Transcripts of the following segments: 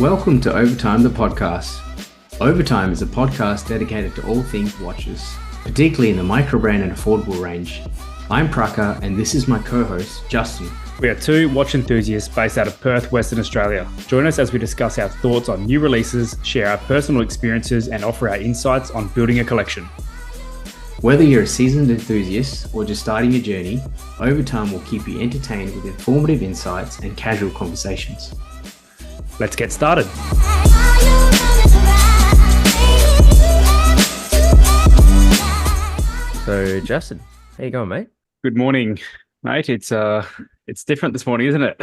Welcome to OverTime, the podcast. OverTime is a podcast dedicated to all things watches, particularly in the microbrand and affordable range. I'm Praka, and this is my co-host, Justin. We are two watch enthusiasts based out of Perth, Western Australia. Join us as we discuss our thoughts on new releases, share our personal experiences, and offer our insights on building a collection. Whether you're a seasoned enthusiast or just starting your journey, OverTime will keep you entertained with informative insights and casual conversations. Let's get started. So, Justin, how you going, mate? Good morning, mate. It's different this morning, isn't it?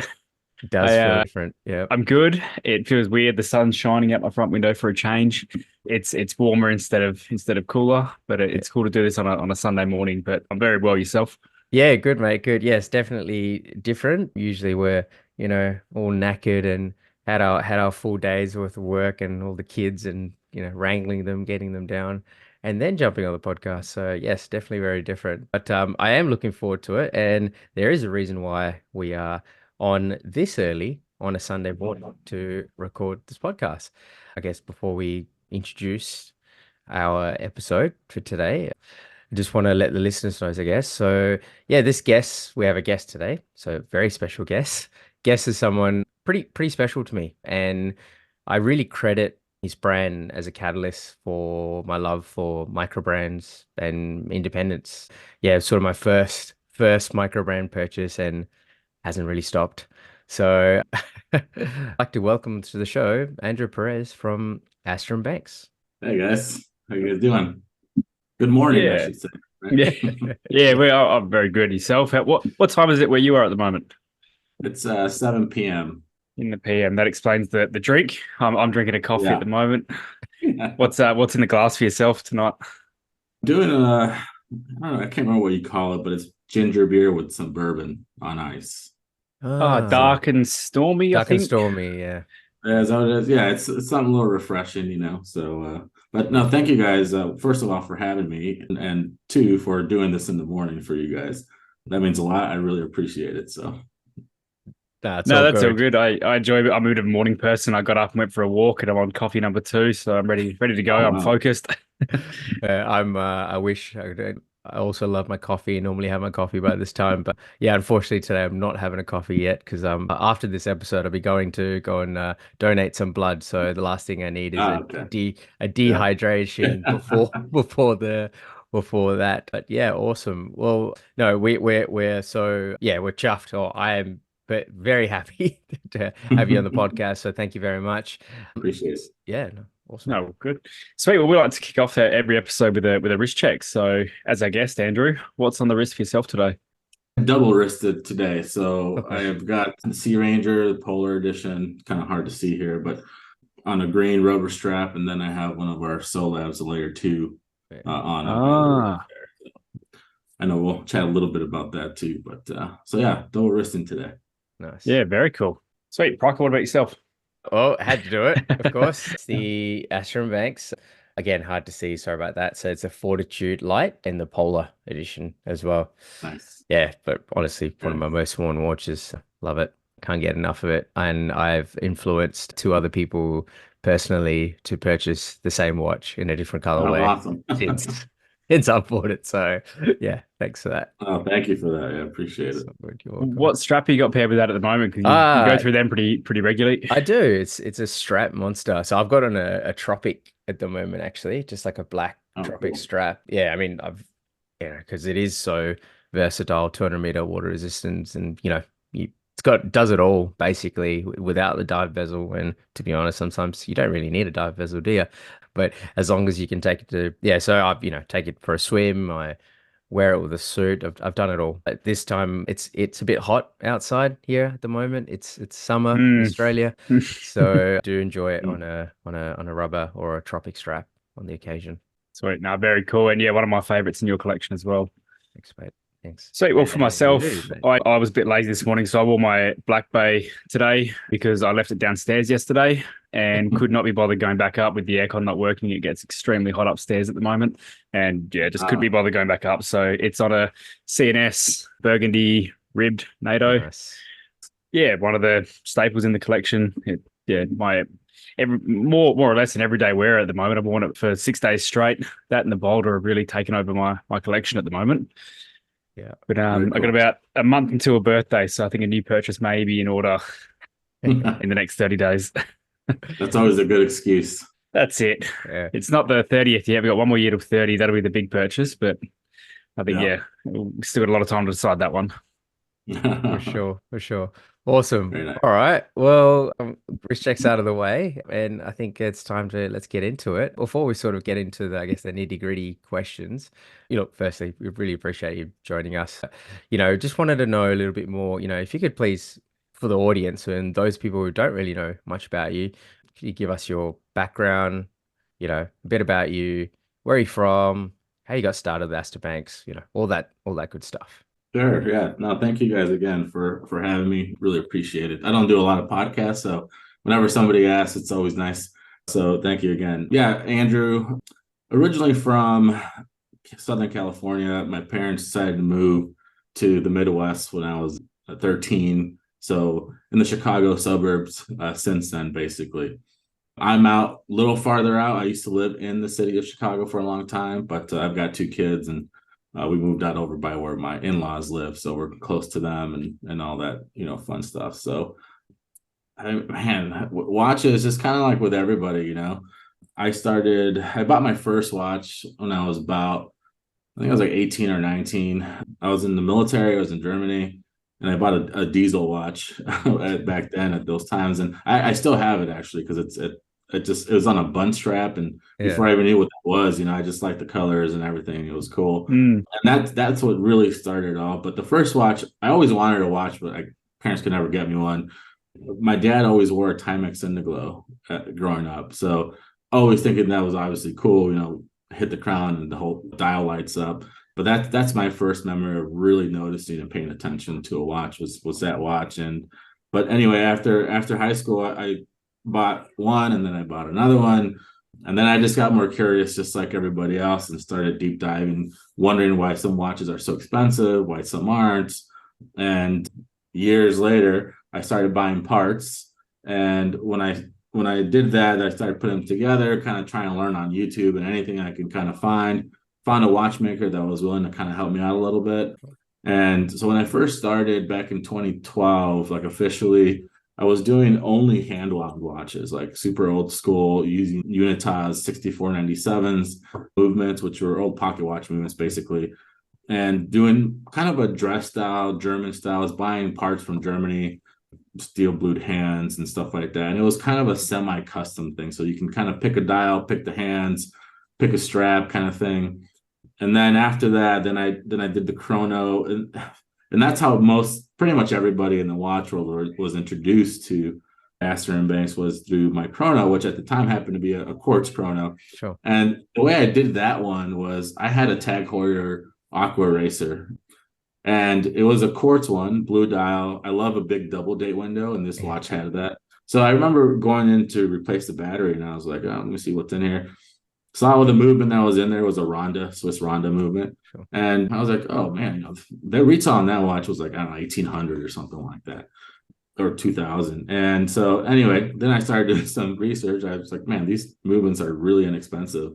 It does feel different. Yeah, I'm good. It feels weird. The sun's shining out my front window for a change. It's warmer instead of cooler, but it's cool to do this on a Sunday morning. But I'm very well. Yourself? Yeah, good, mate. Good. Yes, definitely different. Usually we're all knackered and had our full days worth of work and all the kids and wrangling them, getting them down, and then jumping on the podcast. So yes, definitely very different. But I am looking forward to it, and there is a reason why we are on this early on a Sunday morning to record this podcast. I guess before we introduce our episode for today, I just want to let the listeners know, I guess. So yeah, we have a guest today. So very special guest. Guest is someone pretty special to me, and I really credit his brand as a catalyst for my love for microbrands and independence. Yeah, sort of my first microbrand purchase, and hasn't really stopped. So I'd like to welcome to the show Andrew Perez from Astor Banks. Hey guys, how you guys doing? Good morning, I should say. Right? Yeah, I'm very good. Yourself? What time is it where you are at the moment? It's 7 p.m. In the PM. That explains the drink. I'm drinking a coffee at the moment. Yeah. What's in the glass for yourself tonight? Doing I can't remember what you call it, but it's ginger beer with some bourbon on ice. Dark and stormy. Dark I think. and stormy, yeah. Yeah, so it is. Yeah, it's something a little refreshing, So, but no, thank you guys. First of all, for having me, and two, for doing this in the morning for you guys. That means a lot. I really appreciate it. So. That's all good. I enjoy it. I'm a morning person. I got up and went for a walk, and I'm on coffee number 2, so I'm ready to go. I'm focused. I wish I also love my coffee. I normally have my coffee by this time, but yeah, unfortunately today I'm not having a coffee yet because after this episode I'll be going to go and donate some blood. So the last thing I need is a dehydration before that. But yeah, awesome. Well, no, we're chuffed. Or I am. But very happy to have you on the podcast. So thank you very much. Appreciate it. Yeah, no, awesome. No, good. Sweet. Well, we like to kick off every episode with a wrist check. So as our guest, Andrew, what's on the wrist for yourself today? Double wristed today. So I have got the Sea Ranger, the Polar Edition, kind of hard to see here, but on a green rubber strap. And then I have one of our Solabs, a layer 2 on. I know we'll chat a little bit about that too. But so yeah, double wristing today. Nice. Yeah, very cool. Sweet. Praka, what about yourself? Oh, had to do it, of course. It's the Astor Banks. Again, hard to see. Sorry about that. So it's a Fortitude Lite and the Polar Edition as well. Nice. Yeah, but honestly, one of my most worn watches. Love it. Can't get enough of it. And I've influenced 2 other people personally to purchase the same watch in a different colorway. Awesome. Since I bought it. So yeah, thanks for that. Oh, thank you for that. Yeah, appreciate it. What strap you got paired with that at the moment? Because you go through them pretty regularly. I do. It's a strap monster. So I've got on a Tropic at the moment, actually, just like a black Tropic strap. Yeah, I mean, because it is so versatile, 200-meter water resistance, and does it all basically without the dive bezel. And to be honest, sometimes you don't really need a dive bezel, do you? But as long as you can take it so I take it for a swim. I wear it with a suit. I've done it all. But this time it's a bit hot outside here at the moment. It's summer in Australia, so I do enjoy it on a rubber or a Tropic strap on the occasion. Sweet. No, very cool. And yeah, one of my favorites in your collection as well. Thanks, mate. Thanks. So, well, for myself, I was a bit lazy this morning, so I wore my Black Bay today because I left it downstairs yesterday and could not be bothered going back up with the aircon not working. It gets extremely hot upstairs at the moment, and yeah, just couldn't be bothered going back up. So it's on a CNS burgundy ribbed NATO. Nice. Yeah, one of the staples in the collection. It my more or less an everyday wear at the moment. I've worn it for 6 days straight. That and the Boulder have really taken over my collection at the moment. Yeah. But Very I got cool. about a month until a birthday, so I think a new purchase may be in order in the next 30 days. That's always a good excuse. That's it. Yeah. It's not the 30th yet. We've got one more year till 30. That'll be the big purchase, but I think, we still got a lot of time to decide that one. For sure, for sure. Awesome. Very nice. All right. Well, wrist checks out of the way, and I think it's time to let's get into it. Before we sort of get into the, I guess, the nitty-gritty questions, firstly, we really appreciate you joining us. Just wanted to know a little bit more, if you could please, for the audience and those people who don't really know much about you, could you give us your background, a bit about you, where are you from, how you got started with Astor Banks, all that good stuff. Sure. Yeah. No, thank you guys again for having me. Really appreciate it. I don't do a lot of podcasts, so whenever somebody asks, it's always nice. So thank you again. Yeah, Andrew, originally from Southern California. My parents decided to move to the Midwest when I was 13. So in the Chicago suburbs since then, basically. I'm out a little farther out. I used to live in the city of Chicago for a long time, but I've got 2 kids and we moved out over by where my in-laws live, so we're close to them and all that, fun stuff. So, watches just kind of like with everybody, I bought my first watch when I was I think I was like 18 or 19. I was in the military. I was in Germany, and I bought a diesel watch back then at those times, and I still have it actually because it was on a bun strap, and before I even knew what that was, I just liked the colors and everything. It was cool. And that's what really started off. But the first watch, I always wanted a watch, but parents could never get me one. My dad always wore a Timex Indiglo growing up, so always thinking that was obviously cool, hit the crown and the whole dial lights up. But that's my first memory of really noticing and paying attention to a watch was that watch. But anyway, after high school, I bought one, and then I bought another one, and then I just got more curious, just like everybody else, and started deep diving, wondering why some watches are so expensive, why some aren't. And years later, I started buying parts, and when I did that, I started putting them together, kind of trying to learn on YouTube and anything I could kind of found a watchmaker that was willing to kind of help me out a little bit. And so when I first started back in 2012, like officially, I was doing only hand-wound watches, like super old school, using Unitas 6497s movements, which were old pocket watch movements, basically, and doing kind of a dress style, German style. I was buying parts from Germany, steel blued hands and stuff like that. And it was kind of a semi-custom thing. So you can kind of pick a dial, pick the hands, pick a strap kind of thing. And then after that, then I did the chrono, and that's how pretty much everybody in the watch world was introduced to Astor and Banks, was through my chrono, which at the time happened to be a quartz chrono. Sure. And the way I did that one was I had a Tag Heuer Aqua Racer, and it was a quartz one, blue dial. I love a big double date window, and this watch had that. So I remember going in to replace the battery, and I was like, oh, let me see what's in here. Saw the movement that was in there was a Swiss Ronda movement. Sure. And I was like, oh man, the retail on that watch was like, I don't know, 1800 or something like that, or 2000. And so anyway, then I started doing some research. I was like, man, these movements are really inexpensive.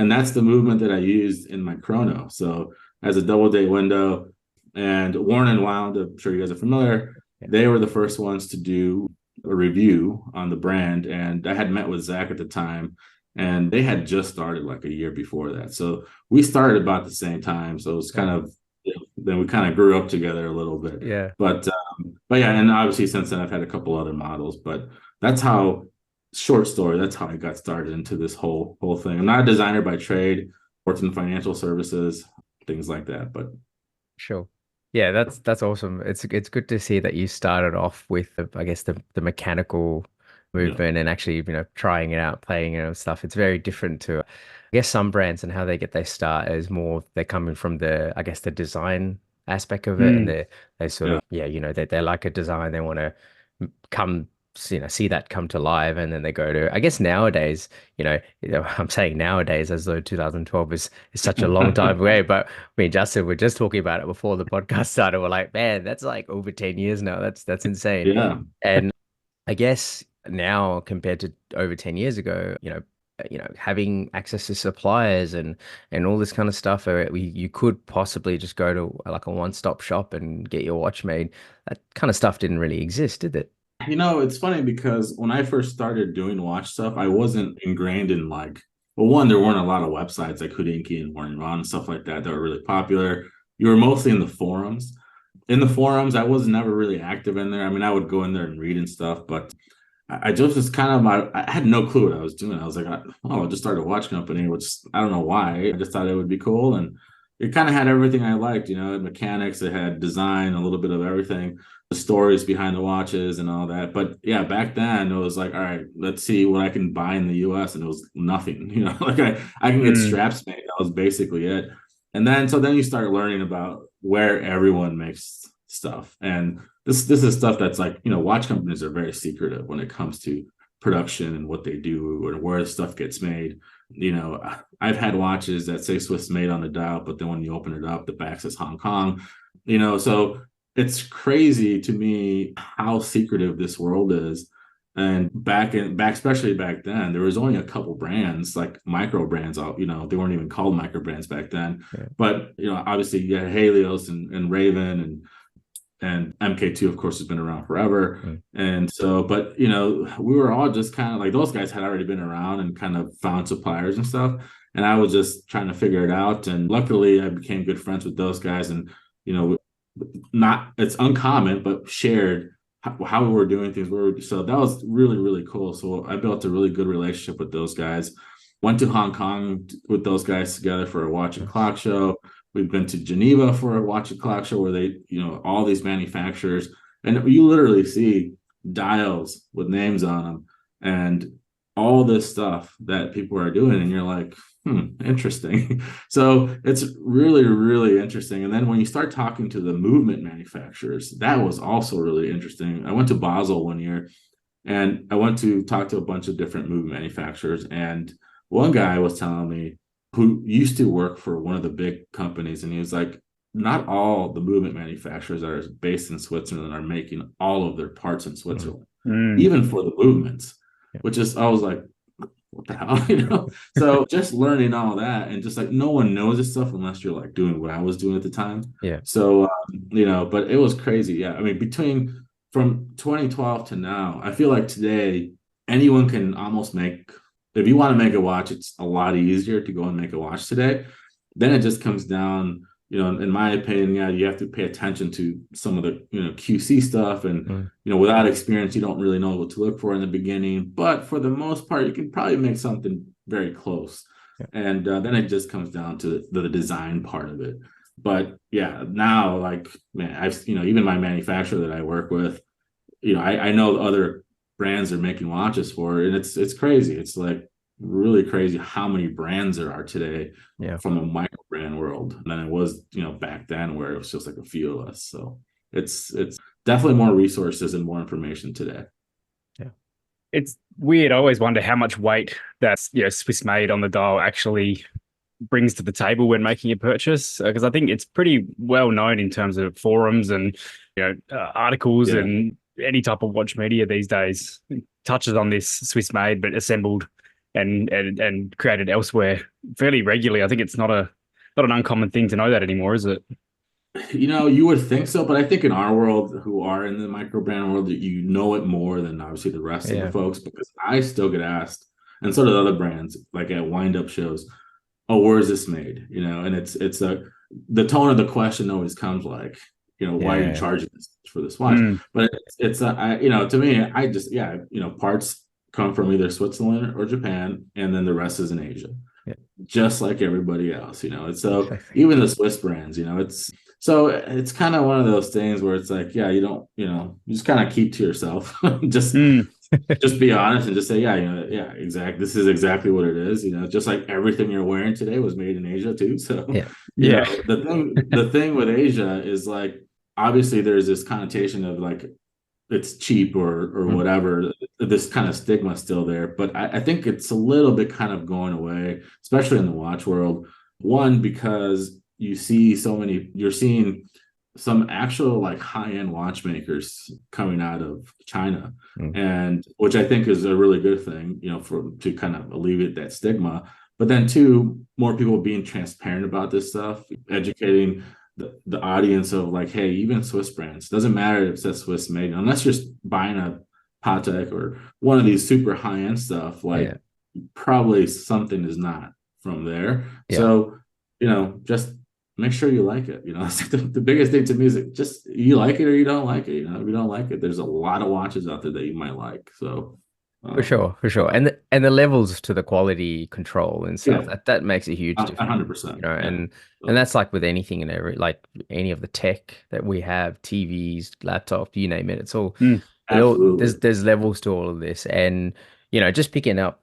And that's the movement that I used in my chrono. So as a double date window, and Worn and Wound, I'm sure you guys are familiar. Yeah. They were the first ones to do a review on the brand. And I had met with Zach at the time, and they had just started like a year before that. So we started about the same time. So it was kind of, then we kind of grew up together a little bit. Yeah. But yeah, and obviously since then I've had a couple other models, but that's how, short story, that's how I got started into this whole thing. I'm not a designer by trade, worked in financial services, things like that, but. Sure. Yeah, that's awesome. It's good to see that you started off with I guess the mechanical movement and actually, trying it out, playing it and stuff. It's very different to, I guess, some brands and how they get their start is more they're coming from the, I guess, the design aspect of it, and they sort of they like a design, they want to come see that come to life, and then they go to, I guess nowadays, I'm saying nowadays as though 2012 is such a long time away, but I mean, Justin, we're just talking about it before the podcast started. We're like, man, that's like over 10 years now. That's insane. Yeah. And I guess now compared to over 10 years ago, having access to suppliers and all this kind of stuff, you could possibly just go to like a one-stop shop and get your watch made. That kind of stuff didn't really exist, did it? It's funny because when I first started doing watch stuff, I wasn't ingrained in like, well, one, there weren't a lot of websites like Hodinkee and Morning Run and stuff like that were really popular. You were mostly in the forums. In the forums, I was never really active in there. I mean, I would go in there and read and stuff, but I just was kind of, I had no clue what I was doing. I was like, I just started a watch company, which I don't know why. I just thought it would be cool. And it kind of had everything I liked, mechanics, it had design, a little bit of everything, the stories behind the watches and all that. But yeah, back then it was like, all right, let's see what I can buy in the US. And it was nothing, like I can get straps made. That was basically it. And then you start learning about where everyone makes stuff. And this is stuff that's like, watch companies are very secretive when it comes to production and what they do or where stuff gets made. I've had watches that say Swiss made on the dial, but then when you open it up, the back says Hong Kong, so it's crazy to me how secretive this world is. And especially back then, there was only a couple brands like Microbrands. They weren't even called Microbrands back then. Yeah. But obviously you had Helios and Raven and MK2, of course, has been around forever. Mm. And so, but we were all just kind of like, those guys had already been around and kind of found suppliers and stuff. And I was just trying to figure it out. And luckily, I became good friends with those guys. And it's uncommon, but shared how we were doing things. So that was really, really cool. So I built a really good relationship with those guys. Went to Hong Kong with those guys together for a watch and clock show. We've been to Geneva for a watch and clock show where they, all these manufacturers, and you literally see dials with names on them and all this stuff that people are doing. And you're like, interesting. So it's really, really interesting. And then when you start talking to the movement manufacturers, that was also really interesting. I went to Basel one year and I went to talk to a bunch of different movement manufacturers. And one guy was telling me, who used to work for one of the big companies, and he was like, not all the movement manufacturers that are based in Switzerland are making all of their parts in Switzerland, even for the movements, which is, I was like, what the hell, So just learning all that, and just like, no one knows this stuff unless you're like doing what I was doing at the time. Yeah. So, but it was crazy. Yeah. I mean, from 2012 to now, I feel like today anyone can almost if you want to make a watch, it's a lot easier to go and make a watch today. Then it just comes down, in my opinion, you have to pay attention to some of the, QC stuff. And, without experience, you don't really know what to look for in the beginning. But for the most part, you can probably make something very close. Yeah. And then it just comes down to the design part of it. But yeah, now, like, man, I've, even my manufacturer that I work with, I know other brands are making watches for, and it's crazy. It's like really crazy how many brands there are today from a micro brand world than it was, back then, where it was just like a few of us. So it's definitely more resources and more information today. Yeah. It's weird. I always wonder how much weight that's, Swiss made on the dial actually brings to the table when making a purchase, because I think it's pretty well known in terms of forums and articles and any type of watch media these days touches on this Swiss made but assembled and created elsewhere fairly regularly. I think it's not an uncommon thing to know that anymore, is it? You would think so, but I think in our world, who are in the micro brand world, you know it more than obviously the rest of the folks, because I still get asked, and so do other brands, like at wind-up shows, oh, where is this made? And it's the tone of the question always comes like, why are you charging this for this watch? But it's to me, I just, parts come from either Switzerland or Japan, and then the rest is in Asia, just like everybody else, It's so even the Swiss brands, it's kind of one of those things where it's like, you don't, you just kind of keep to yourself, just be honest and just say, exactly. This is exactly what it is. Just like everything you're wearing today was made in Asia too. So the thing with Asia is like, obviously there's this connotation of like, it's cheap or whatever, this kind of stigma still there. But I think it's a little bit kind of going away, especially in the watch world. One, because you're seeing some actual like high-end watchmakers coming out of China, and which I think is a really good thing, to kind of alleviate that stigma. But then two, more people being transparent about this stuff, educating the audience of like, hey, even Swiss brands, doesn't matter if it says Swiss made, unless you're buying a Patek or one of these super high-end stuff, like probably something is not from there. So, just make sure you like it. It's like the biggest thing to me is just you like it or you don't like it. If you don't like it, there's a lot of watches out there that you might like. So for sure. And the levels to the quality control and stuff, that makes a huge difference. 100%. And that's like with anything and every, like any of the tech that we have, TVs, laptop, you name it. It's all, there's levels to all of this. And, just picking up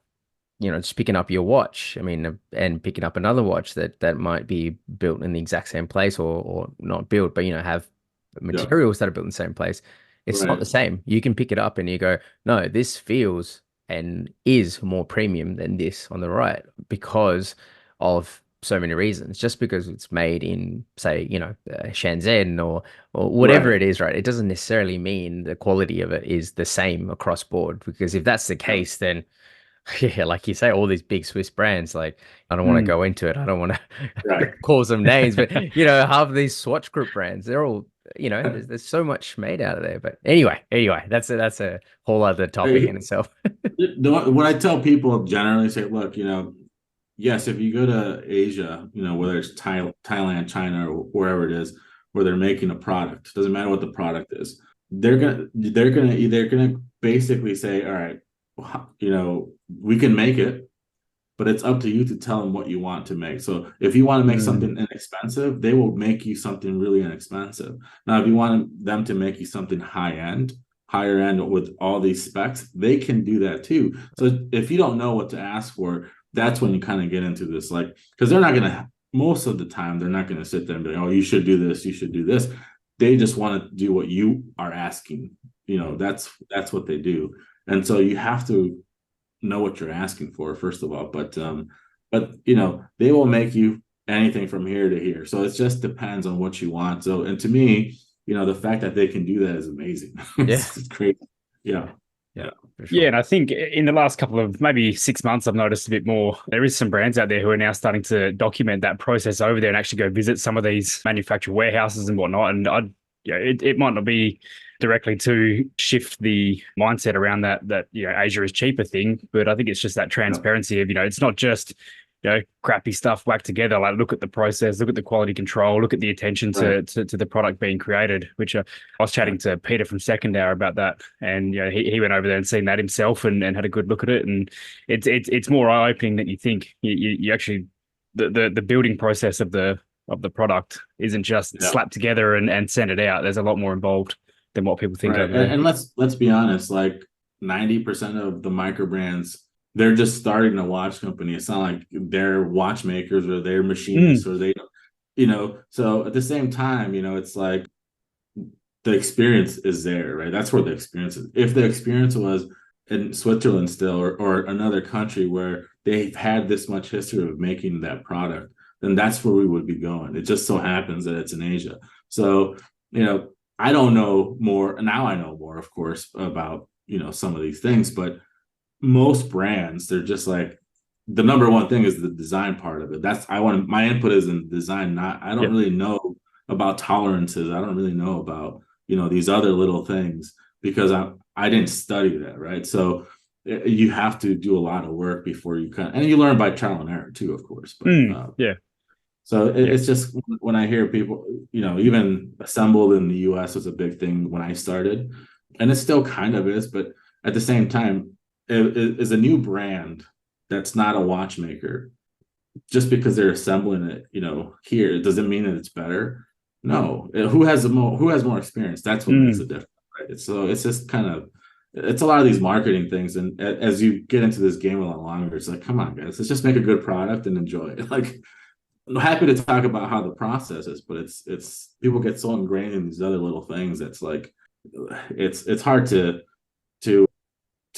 your watch, I mean, and picking up another watch that might be built in the exact same place or not built, but, have materials that are built in the same place. It's not the same. You can pick it up and you go, no, this feels and is more premium than this on the right because of so many reasons. Just because it's made in, say, Shenzhen or whatever it is, right? It doesn't necessarily mean the quality of it is the same across board. Because if that's the case, then like you say, all these big Swiss brands, like I don't want to go into it. I don't want to call some names, but half of these Swatch Group brands, they're all, there's so much made out of there. But anyway, that's a whole other topic in itself. What I tell people generally say, look, yes, if you go to Asia, whether it's Thailand, China, or wherever it is, where they're making a product, doesn't matter what the product is, they're gonna basically say, all right, we can make it, but it's up to you to tell them what you want to make. So if you want to make something inexpensive, they will make you something really inexpensive. Now, if you want them to make you something higher end with all these specs, they can do that too. So if you don't know what to ask for, that's when you kind of get into this, like, because they're not going to, most of the time, they're not going to sit there and be like, oh, you should do this, you should do this. They just want to do what you are asking. That's what they do. And so you have to know what you're asking for, first of all. But they will make you anything from here to here. So it just depends on what you want. So, and to me, the fact that they can do that is amazing. It's crazy. Yeah. Sure. Yeah, and I think in the last couple of maybe 6 months, I've noticed a bit more. There is some brands out there who are now starting to document that process over there and actually go visit some of these manufacturer warehouses and whatnot. And it might not be directly to shift the mindset around that Asia is cheaper thing, but I think it's just that transparency of it's not just crappy stuff whacked together. Like, look at the process, look at the quality control, look at the attention to the product being created. Which I was chatting to Peter from Second Hour about that, and he went over there and seen that himself and had a good look at it, and it's more eye opening than you think. You actually the building process of the product isn't just slapped together and sent it out. There's a lot more involved than what people think over there. And let's be honest, like 90% of the microbrands, they're just starting a watch company. It's not like they're watchmakers or they're machinists or they, so at the same time, it's like the experience is there, right? That's where the experience is. If the experience was in Switzerland still or another country where they've had this much history of making that product, then that's where we would be going. It just so happens that it's in Asia. So, I don't know more. Now I know more, of course, about, some of these things, but most brands, they're just like, the number one thing is the design part of it. My input is in design. I don't really know about tolerances. I don't really know about, these other little things because I didn't study that. Right. So you have to do a lot of work before you and you learn by trial and error too, of course. But, so it's just when I hear people, even assembled in the US was a big thing when I started, and it still kind of is. But at the same time, it is a new brand that's not a watchmaker. Just because they're assembling it, here, it doesn't mean that it's better. No, who has more experience? That's what makes it different, right? So it's just it's a lot of these marketing things. And as you get into this game a lot longer, it's like, come on, guys, let's just make a good product and enjoy it. Like, I'm happy to talk about how the process is, but it's people get so ingrained in these other little things. That's like, it's hard to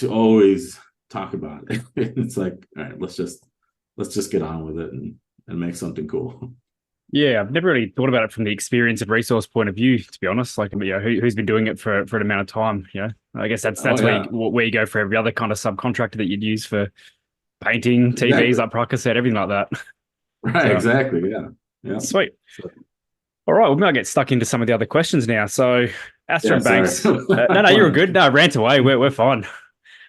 always talk about it. It's like, all right, let's just get on with it and make something cool. Yeah, I've never really thought about it from the experience and resource point of view, to be honest. Like, who's been doing it for an amount of time? I guess that's Oh where yeah, where you go for every other kind of subcontractor that you'd use for painting, TVs, exactly. like Praka said, everything like that. Right, So exactly. Yeah, yeah. sweet. So, All right, well, we might get stuck into some of the other questions now. So, Astor yeah, sorry. Banks. No, you're all good. No, rant away. We're fine.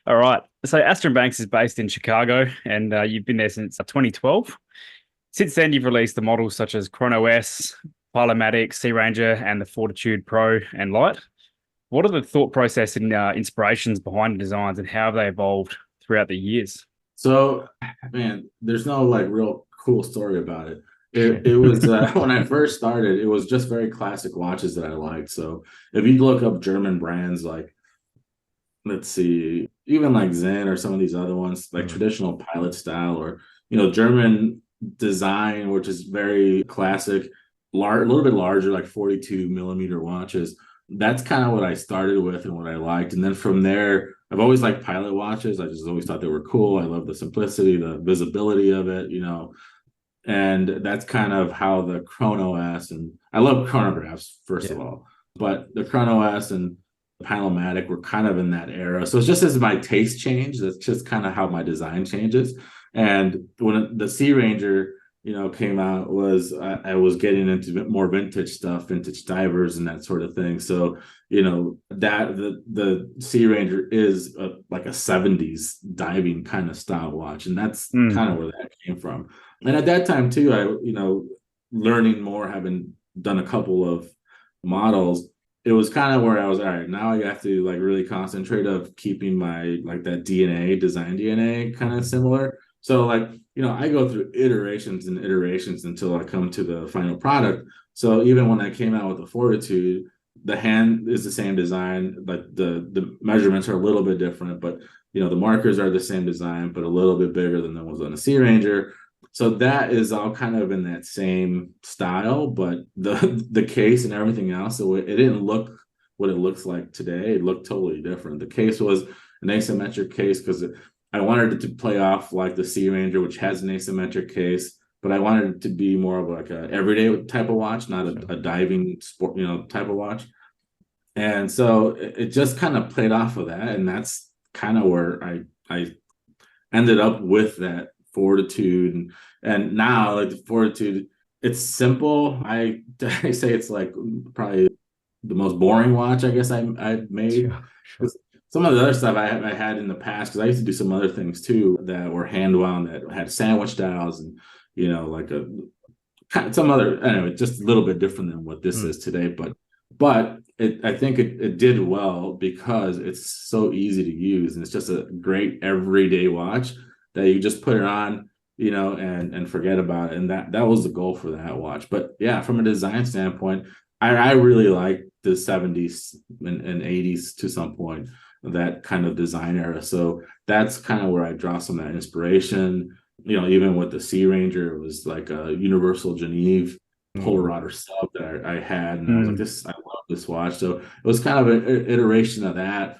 All right. So, Astor Banks is based in Chicago, and you've been there since 2012. Since then, you've released the models such as Chrono S, Pilomatic, Sea Ranger, and the Fortitude Pro and Lite. What are the thought process and inspirations behind the designs, and how have they evolved throughout the years? So, man, there's no like real cool story about it. It was when I first started, it was just very classic watches that I liked. So if you look up German brands like, let's see, even like Zen or some of these other ones, like traditional pilot style, or German design, which is very classic, a little bit larger, like 42 millimeter watches. That's kind of what I started with and what I liked. And then from there, I've always liked pilot watches. I just always thought they were cool. I love the simplicity, the visibility of it, and that's kind of how the Chrono S, and I love chronographs, first of all, but the Chrono S and Pilomatic were kind of in that era. So it's just as my taste changed, that's just kind of how my design changes. And when the Sea Ranger, came out, I was getting into more vintage stuff, vintage divers and that sort of thing. So, that the Sea Ranger is like a 70s diving kind of style watch. And that's kind of where that came from. And at that time too, learning more, having done a couple of models, it was kind of where I was, all right, now I have to like really concentrate of keeping my like that design DNA kind of similar. So like, I go through iterations and iterations until I come to the final product. So even when I came out with the Fortitude, the hand is the same design, but the measurements are a little bit different, but the markers are the same design, but a little bit bigger than the ones on the Sea Ranger. So that is all kind of in that same style, but the case and everything else, so it didn't look what it looks like today. It looked totally different. The case was an asymmetric case because I wanted it to play off like the Sea Ranger, which has an asymmetric case, but I wanted it to be more of like a everyday type of watch, not a diving sport, type of watch. And so it just kind of played off of that, and that's kind of where I ended up with that Fortitude. And now like the Fortitude, it's simple. I say it's like probably the most boring watch I guess I've made. Sure. Some of the other stuff I had in the past, because I used to do some other things too that were hand wound, that had sandwich dials, and like some other, anyway, just a little bit different than what this is today. But I think it did well because it's so easy to use, and it's just a great everyday watch that you just put it on, and forget about it. And that was the goal for that watch. But yeah, from a design standpoint, I really like the 70s and 80s to some point, that kind of design era. So that's kind of where I draw some of that inspiration. Even with the Sea Ranger, it was like a Universal Geneve Polar Otter sub that I had, and I was like, I love this watch. So it was kind of an iteration of that,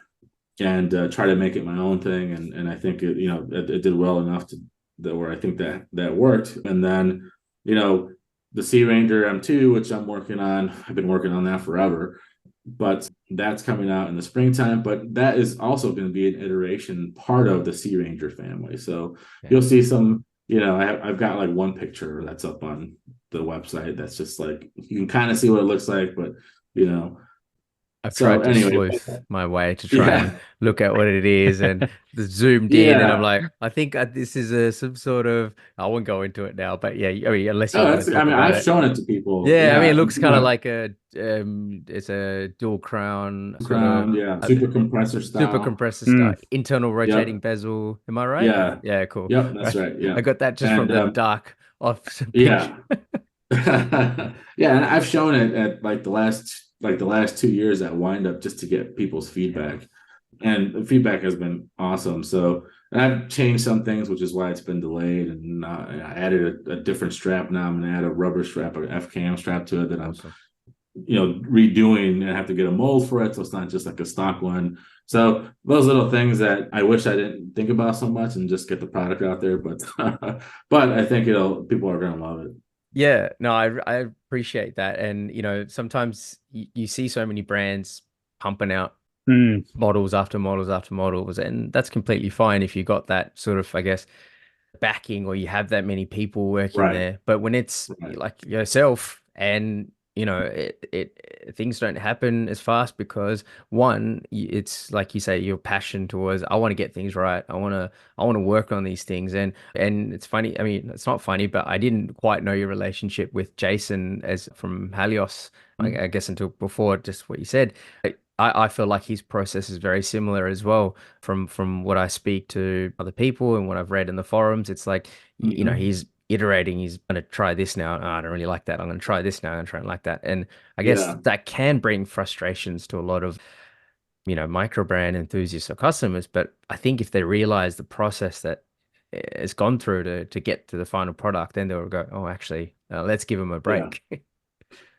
and try to make it my own thing. And I think it did well enough where I think that worked. And then the Sea Ranger M2, which I'm working on, I've been working on that forever, but that's coming out in the springtime. But that is also going to be an iteration part of the Sea Ranger family. So you'll see some, I've got like one picture that's up on the website that's just like, you can kind of see what it looks like, but I've tried to sleuth my way to try and look at what it is, and zoomed in, and I'm like, I think this is some sort of, I won't go into it now, but yeah, I mean, unless you want to talk about I've shown it to people. Yeah, I mean, it looks kind of like it's a dual crown, super compressor style, internal rotating bezel. Am I right? Yeah, cool. Yep, that's right. Yeah, I got that just from the dark of some yeah. Yeah, and I've shown it at like the last 2 years at Wind Up just to get people's feedback, and the feedback has been awesome. So, and I've changed some things, which is why it's been delayed, and I added a different strap. Now I'm gonna add a rubber strap, an FKM strap to it that I'm redoing, and have to get a mold for it, so it's not just like a stock one. So those little things that I wish I didn't think about so much, and just get the product out there. But but I think people are gonna love it. Yeah, no, I appreciate that. And, sometimes you see so many brands pumping out Mm, models after models after models, and that's completely fine if you got that sort of, I guess, backing or you have that many people working Right. there. But when it's Right. like yourself and things don't happen as fast because one, it's like you say, your passion towards I want to get things right. I want to work on these things. And it's funny. I mean, it's not funny, but I didn't quite know your relationship with Jason as from Helios, I guess until before just what you said. I feel like his process is very similar as well from what I speak to other people and what I've read in the forums. It's like, Mm-hmm. he's iterating. He's going to try this now. Oh, I don't really like that. I'm going to try this now and try and like that. And I guess Yeah. that can bring frustrations to a lot of, micro brand enthusiasts or customers. But I think if they realize the process that has gone through to get to the final product, then they'll go, oh, actually, let's give them a Yeah. break.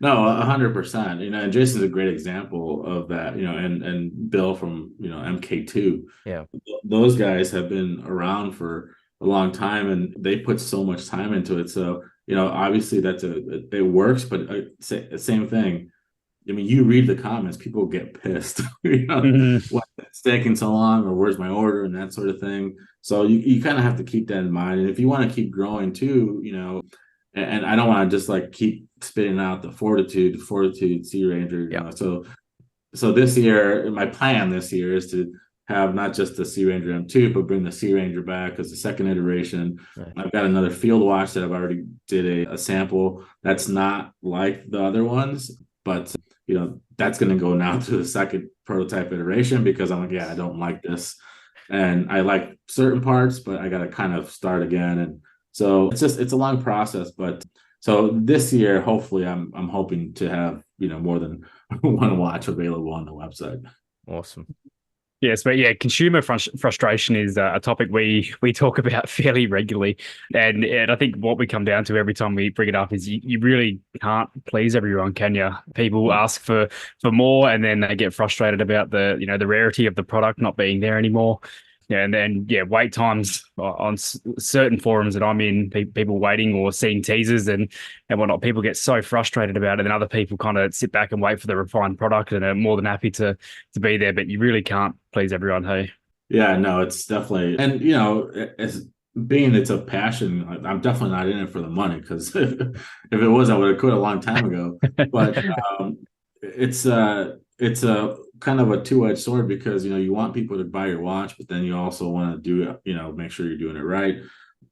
No, 100%. And Jason's a great example of that. And Bill from MK2. Yeah. Those guys have been around for a long time, and they put so much time into it. So obviously it works, but same thing. I mean, you read the comments, people get pissed. mm, Why it's taking so long, or where's my order, and that sort of thing. So you kind of have to keep that in mind. And if you want to keep growing too, and I don't want to just like keep spitting out the Fortitude Sea Ranger, Yeah. So this year, my plan this year is to have not just the Sea Ranger M2, but bring the Sea Ranger back as the second iteration. Right. I've got another field watch that I've already did a sample that's not like the other ones, but that's going to go now to the second prototype iteration because I'm like, yeah, I don't like this, and I like certain parts, but I got to kind of start again, and so it's a long process, but. So this year, hopefully, I'm hoping to have more than one watch available on the website. Awesome. yes, but yeah, consumer frustration is a topic we talk about fairly regularly, and I think what we come down to every time we bring it up is you really can't please everyone, can you? People No. ask for more, and then they get frustrated about the rarity of the product not being there anymore. Yeah, and then wait times on certain forums that I'm in, people waiting or seeing teasers and whatnot. People get so frustrated about it, and other people kind of sit back and wait for the refined product and are more than happy to be there. But you really can't please everyone. Hey, Yeah, no, it's definitely, and as being it's a passion, I'm definitely not in it for the money because if it was, I would have quit a long time ago. But it's a kind of a two-edged sword because you want people to buy your watch, but then you also want to do make sure you're doing it right,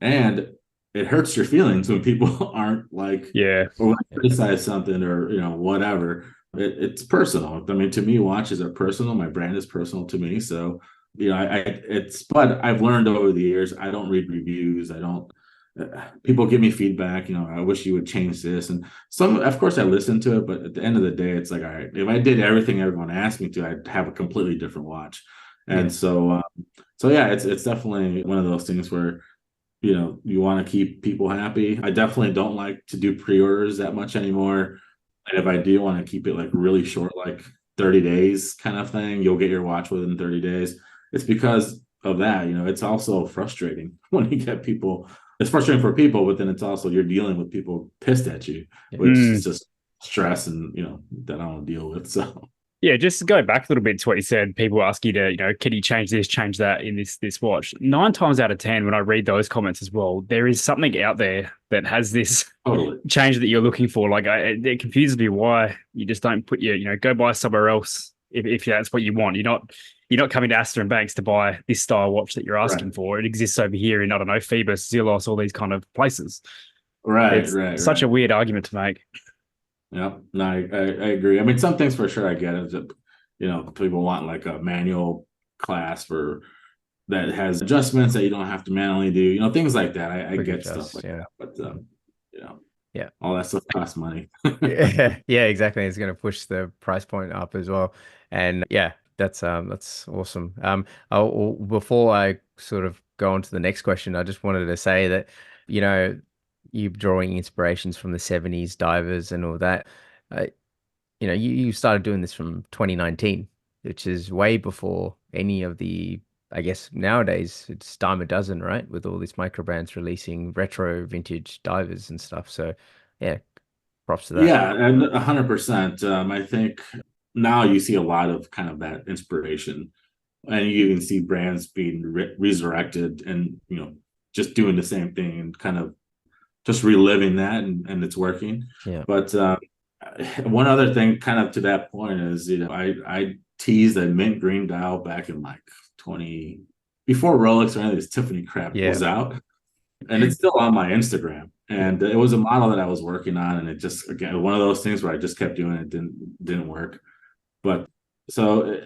and it hurts your feelings when people aren't like yeah, or when I criticize something or whatever. It's personal. I mean, to me, watches are personal. My brand is personal to me, so but I've learned over the years, I don't read reviews. I don't, people give me feedback, I wish you would change this. And of course I listen to it, but at the end of the day, it's like, all right, if I did everything everyone asked me to, I'd have a completely different watch. Yeah. And so yeah, it's definitely one of those things where, you want to keep people happy. I definitely don't like to do pre-orders that much anymore. And if I do want to keep it like really short, like 30 days kind of thing, you'll get your watch within 30 days. It's because of that. It's also frustrating when you get people. It's frustrating for people, but then it's also you're dealing with people pissed at you, Yeah. which is just stress and that I don't deal with. So yeah. Just to go back a little bit to what you said. People ask you to, can you change this, change that in this watch? 9 times out of 10, when I read those comments as well, there is something out there that has this totally. change that you're looking for. Like it confuses me why you just don't put go buy somewhere else if that's what you want. You're not coming to Astor Banks to buy this style watch that you're Right. asking for. It exists over here in, I don't know, Phoebus, Zillos, all these kind of places. Right, It's right, such right. a weird argument to make. Yeah, no, I agree. I mean, some things for sure I get is that, people want like a manual class that has adjustments that you don't have to manually do, things like that. I Quick get stuff adjust. like Yeah. that, but you know, Yeah. all that stuff costs money. Yeah, yeah, exactly. It's going to push the price point up as well. And yeah, that's awesome. Before I sort of go on to the next question, I just wanted to say that, you know, you drawing inspirations from the 70s divers and all that. Uh, you started doing this from 2019, which is way before any of the, I guess nowadays it's dime a dozen, right? With all these micro brands releasing retro vintage divers and stuff. So yeah, props to that. Yeah, and 100%. I think now you see a lot of kind of that inspiration, and you even see brands being resurrected and, just doing the same thing and kind of just reliving that, and it's working. Yeah. But one other thing kind of to that point is, I teased a mint green dial back in like 20, before Rolex or any of this Tiffany crap was out. And it's still on my Instagram. And it was a model that I was working on, and it just, again, one of those things where I just kept doing it, didn't work. But so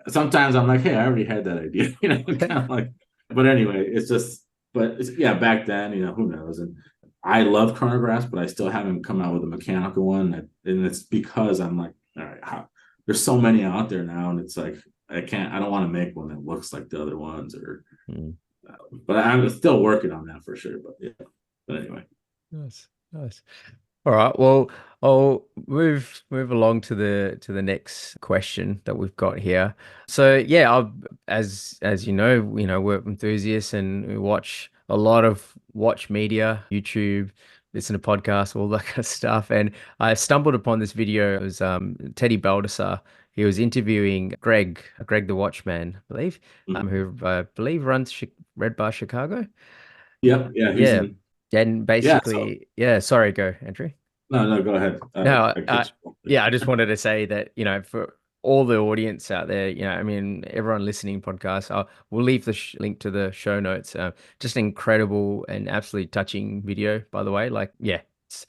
sometimes I'm like, hey, I already had that idea, kind of like. But anyway, it's just, yeah, back then, who knows? And I love chronographs, but I still haven't come out with a mechanical one, and it's because I'm like, all right, there's so many out there now, and it's like I don't want to make one that looks like the other ones, or. But I'm still working on that for sure. But yeah. But anyway. Nice. All right. Well, I'll move along to the next question that we've got here. So yeah, as you know, we're enthusiasts and we watch a lot of watch media, YouTube, listen to podcasts, all that kind of stuff. And I stumbled upon this video. It was Teddy Baldassar. He was interviewing Greg the Watchman, I believe, who I believe runs Red Bar Chicago. Yeah. And basically, sorry, go, Andrew. No, go ahead. I just wanted to say that, for all the audience out there, I mean, everyone listening podcast, we'll leave the link to the show notes. Just an incredible and absolutely touching video, by the way. Like, it's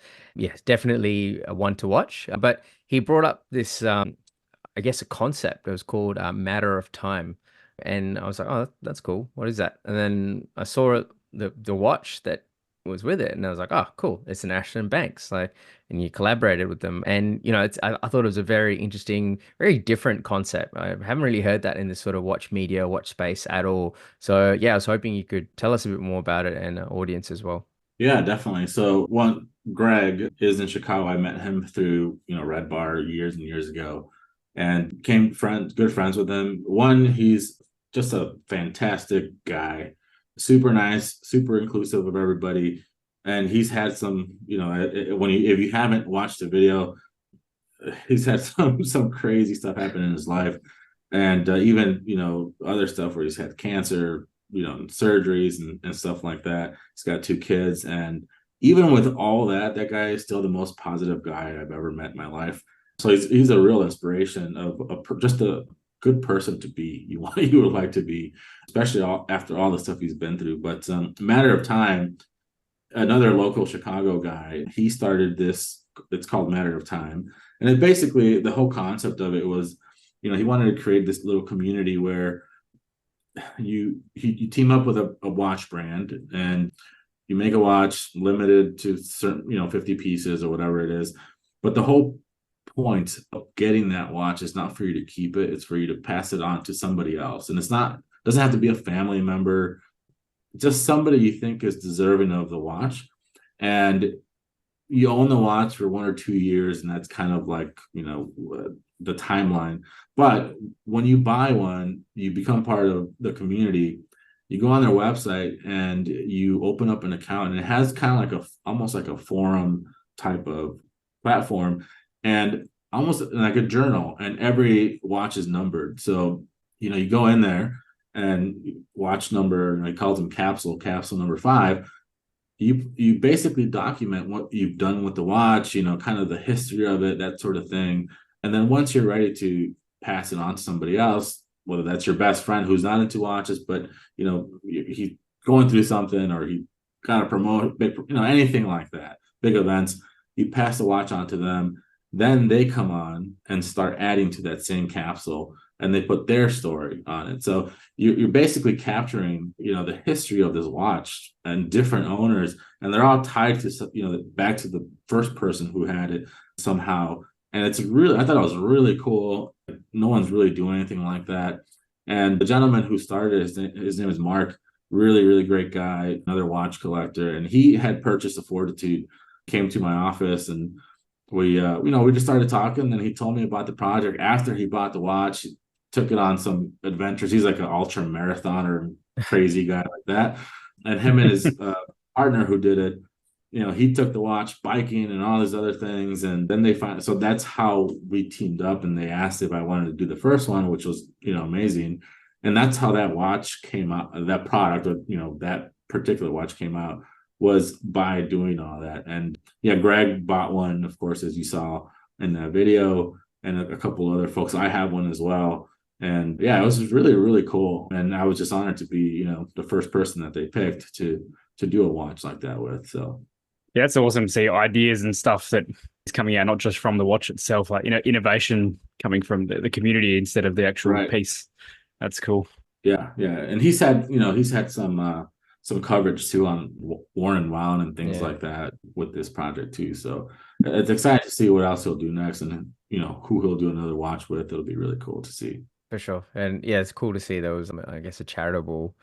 definitely a one to watch. But he brought up this, I guess, a concept. It was called Matter of Time. And I was like, oh, that's cool. What is that? And then I saw the watch that was with it, and I was like, oh, cool. It's an Astor Banks. Like, and you collaborated with them. And, I thought it was a very interesting, very different concept. I haven't really heard that in this sort of watch media, watch space at all. So yeah, I was hoping you could tell us a bit more about it and audience as well. Yeah, definitely. So Greg is in Chicago. I met him through, Red Bar years and years ago, and became good friends with him. He's just a fantastic guy, super nice, super inclusive of everybody. And he's had some, if you haven't watched the video, he's had some crazy stuff happen in his life. And even, other stuff where he's had cancer, surgeries and stuff like that. He's got 2 kids. And even with all that guy is still the most positive guy I've ever met in my life. So he's a real inspiration of just a good person to be. You would like to be, especially after all the stuff he's been through. But Matter of Time, another local Chicago guy, he started this. It's called Matter of Time, and it basically, the whole concept of it was, he wanted to create this little community where you team up with a watch brand, and you make a watch limited to certain 50 pieces or whatever it is. But the whole point of getting that watch is not for you to keep it, it's for you to pass it on to somebody else. And doesn't have to be a family member, just somebody you think is deserving of the watch. And you own the watch for 1 or 2 years, and that's kind of like the timeline. But when you buy one, you become part of the community. You go on their website and you open up an account, and it has kind of like almost like a forum type of platform, and almost like a journal, and every watch is numbered. So you go in there, and watch number, he calls them capsule number 5. You basically document what you've done with the watch, kind of the history of it, that sort of thing. And then once you're ready to pass it on to somebody else, whether that's your best friend who's not into watches, but he's going through something, or he got to promote big, anything like that, big events, you pass the watch on to them. Then they come on and start adding to that same capsule, and they put their story on it. So you're basically capturing, the history of this watch and different owners, and they're all tied to, back to the first person who had it somehow. And I thought it was really cool. No one's really doing anything like that. And the gentleman who started, his name is Mark, really, really great guy, another watch collector. And he had purchased a Fortitude, came to my office, and we just started talking. And he told me about the project. After he bought the watch, he took it on some adventures. He's like an ultra marathoner, crazy guy like that. And him and his partner who did it, he took the watch biking and all these other things. And then so that's how we teamed up, and they asked if I wanted to do the first one, which was, amazing. And that's how that watch came out, that product, or, that particular watch came out, was by doing all that. And yeah, Greg bought one, of course, as you saw in that video, and a couple other folks. I have one as well. And yeah, it was really, really cool. And I was just honored to be, the first person that they picked to do a watch like that with. So yeah, it's awesome to see ideas and stuff that is coming out, not just from the watch itself, like, innovation coming from the community instead of the actual piece. That's cool. Yeah. And he's had some coverage too on Warren Wound and things like that with this project too. So it's exciting to see what else he'll do next, and who he'll do another watch with. It'll be really cool to see. For sure. And yeah, it's cool to see those, I guess, a charitable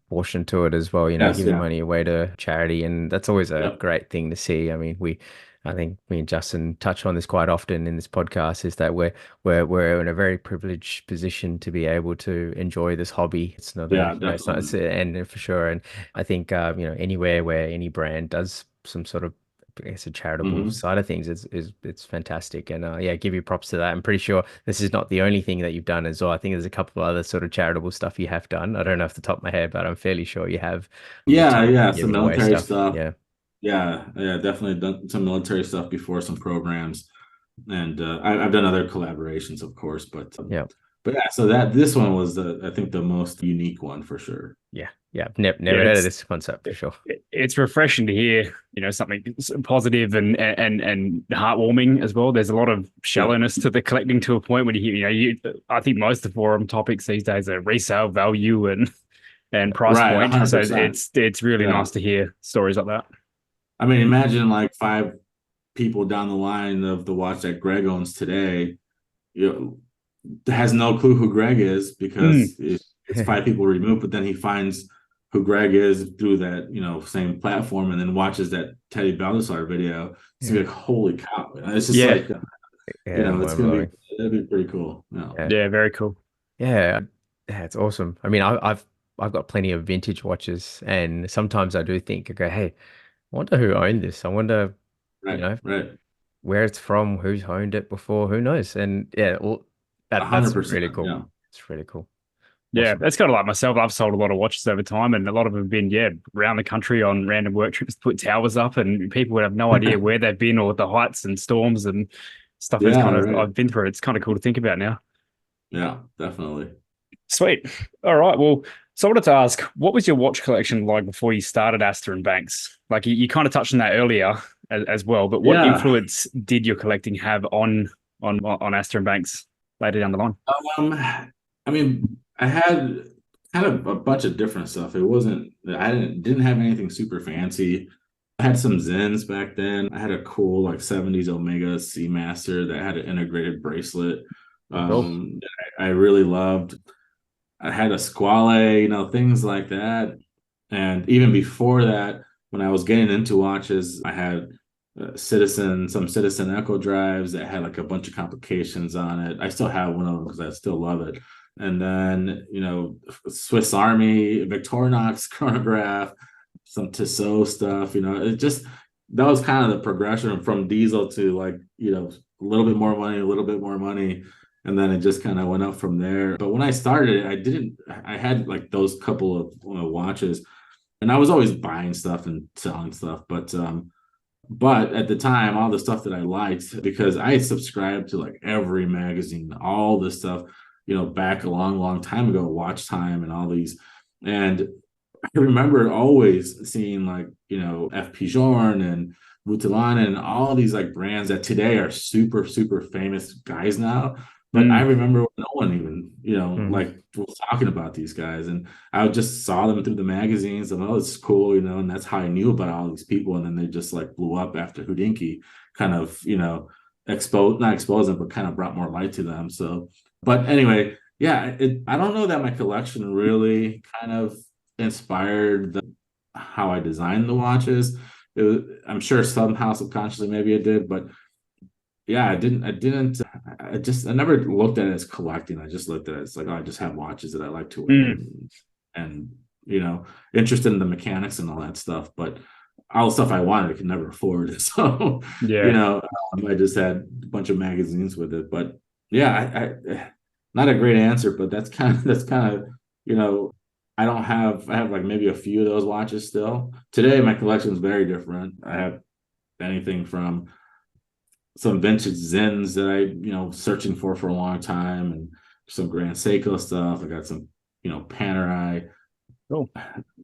portion to it as well, giving money away to charity. And that's always a great thing to see. I mean, I think me and Justin touch on this quite often in this podcast, is that we're in a very privileged position to be able to enjoy this hobby. It's not, and for sure. And I think, anywhere where any brand does some sort of, I guess, a charitable side of things, it's fantastic. And give you props to that. I'm pretty sure this is not the only thing that you've done as well. I think there's a couple of other sort of charitable stuff you have done. I don't know off the top of my head, but I'm fairly sure you have. Some military stuff. Yeah, definitely done some military stuff before, some programs, and I've done other collaborations, of course, but so this one was I think the most unique one for sure. Never heard of this concept for sure. It's refreshing to hear, something positive and heartwarming as well. There's a lot of shallowness to the collecting, to a point when you hear, I think most of the forum topics these days are resale value and price point. 100%. So it's really nice to hear stories like that. I mean, imagine like 5 people down the line of the watch that Greg owns today, has no clue who Greg is, because it's 5 people removed, but then he finds who Greg is through that, same platform, and then watches that Teddy Baldessar video. It's gonna be like, holy cow. It's just it's it'd be pretty cool. Yeah, very cool. Yeah, it's awesome. I mean, I've got plenty of vintage watches, and sometimes I do think, okay, hey, I wonder who owned this. I wonder, where it's from, who's owned it before, who knows? And that's really cool. Yeah. It's really cool. Yeah, awesome. That's kind of like myself. I've sold a lot of watches over time, and a lot of them have been, around the country on random work trips to put towers up, and people would have no idea where they've been, or the heights and storms and stuff I've been through. It's kind of cool to think about now. Yeah, definitely. Sweet. All right. Well, so I wanted to ask, what was your watch collection like before you started Astor and Banks? Like you kind of touched on that earlier as well, but what influence did your collecting have on Astor and Banks later down the line? I mean, I had kind of a bunch of different stuff. I didn't have anything super fancy. I had some Zens back then. I had a cool like 70s Omega Seamaster that had an integrated bracelet. I really loved. I had a Squale, things like that. And even before that, when I was getting into watches, I had some Citizen Echo drives that had like a bunch of complications on it. I still have one of them because I still love it. And then, Swiss Army, Victorinox chronograph, some Tissot stuff, it just, that was kind of the progression from diesel to like, a little bit more money. And then it just kind of went up from there. But when I started, I had like those couple of watches, and I was always buying stuff and selling stuff. But at the time, all the stuff that I liked, because I had subscribed to like every magazine, all this stuff, back a long, long time ago, Watch Time and all these. And I remember always seeing like, F. Pigeon and Vuitton and all these like brands that today are super, super famous guys now. But I remember no one even, like was talking about these guys. And I just saw them through the magazines and, it's cool, and that's how I knew about all these people. And then they just like blew up after Hodinkee kind of, not exposed them, but kind of brought more light to them. So, but anyway, I don't know that my collection really kind of inspired how I designed the watches. I'm sure somehow subconsciously maybe it did, but I never looked at it as collecting. I just looked at it as like, I just have watches that I like to wear and interested in the mechanics and all that stuff. But all the stuff I wanted, I could never afford. So, Yeah. I just had a bunch of magazines with it. But yeah, I not a great answer, but that's kind of, I have like maybe a few of those watches still. Today, my collection is very different. I have anything from some vintage Zens that searching for a long time, and some Grand Seiko stuff. I got some, Panerai, Cool.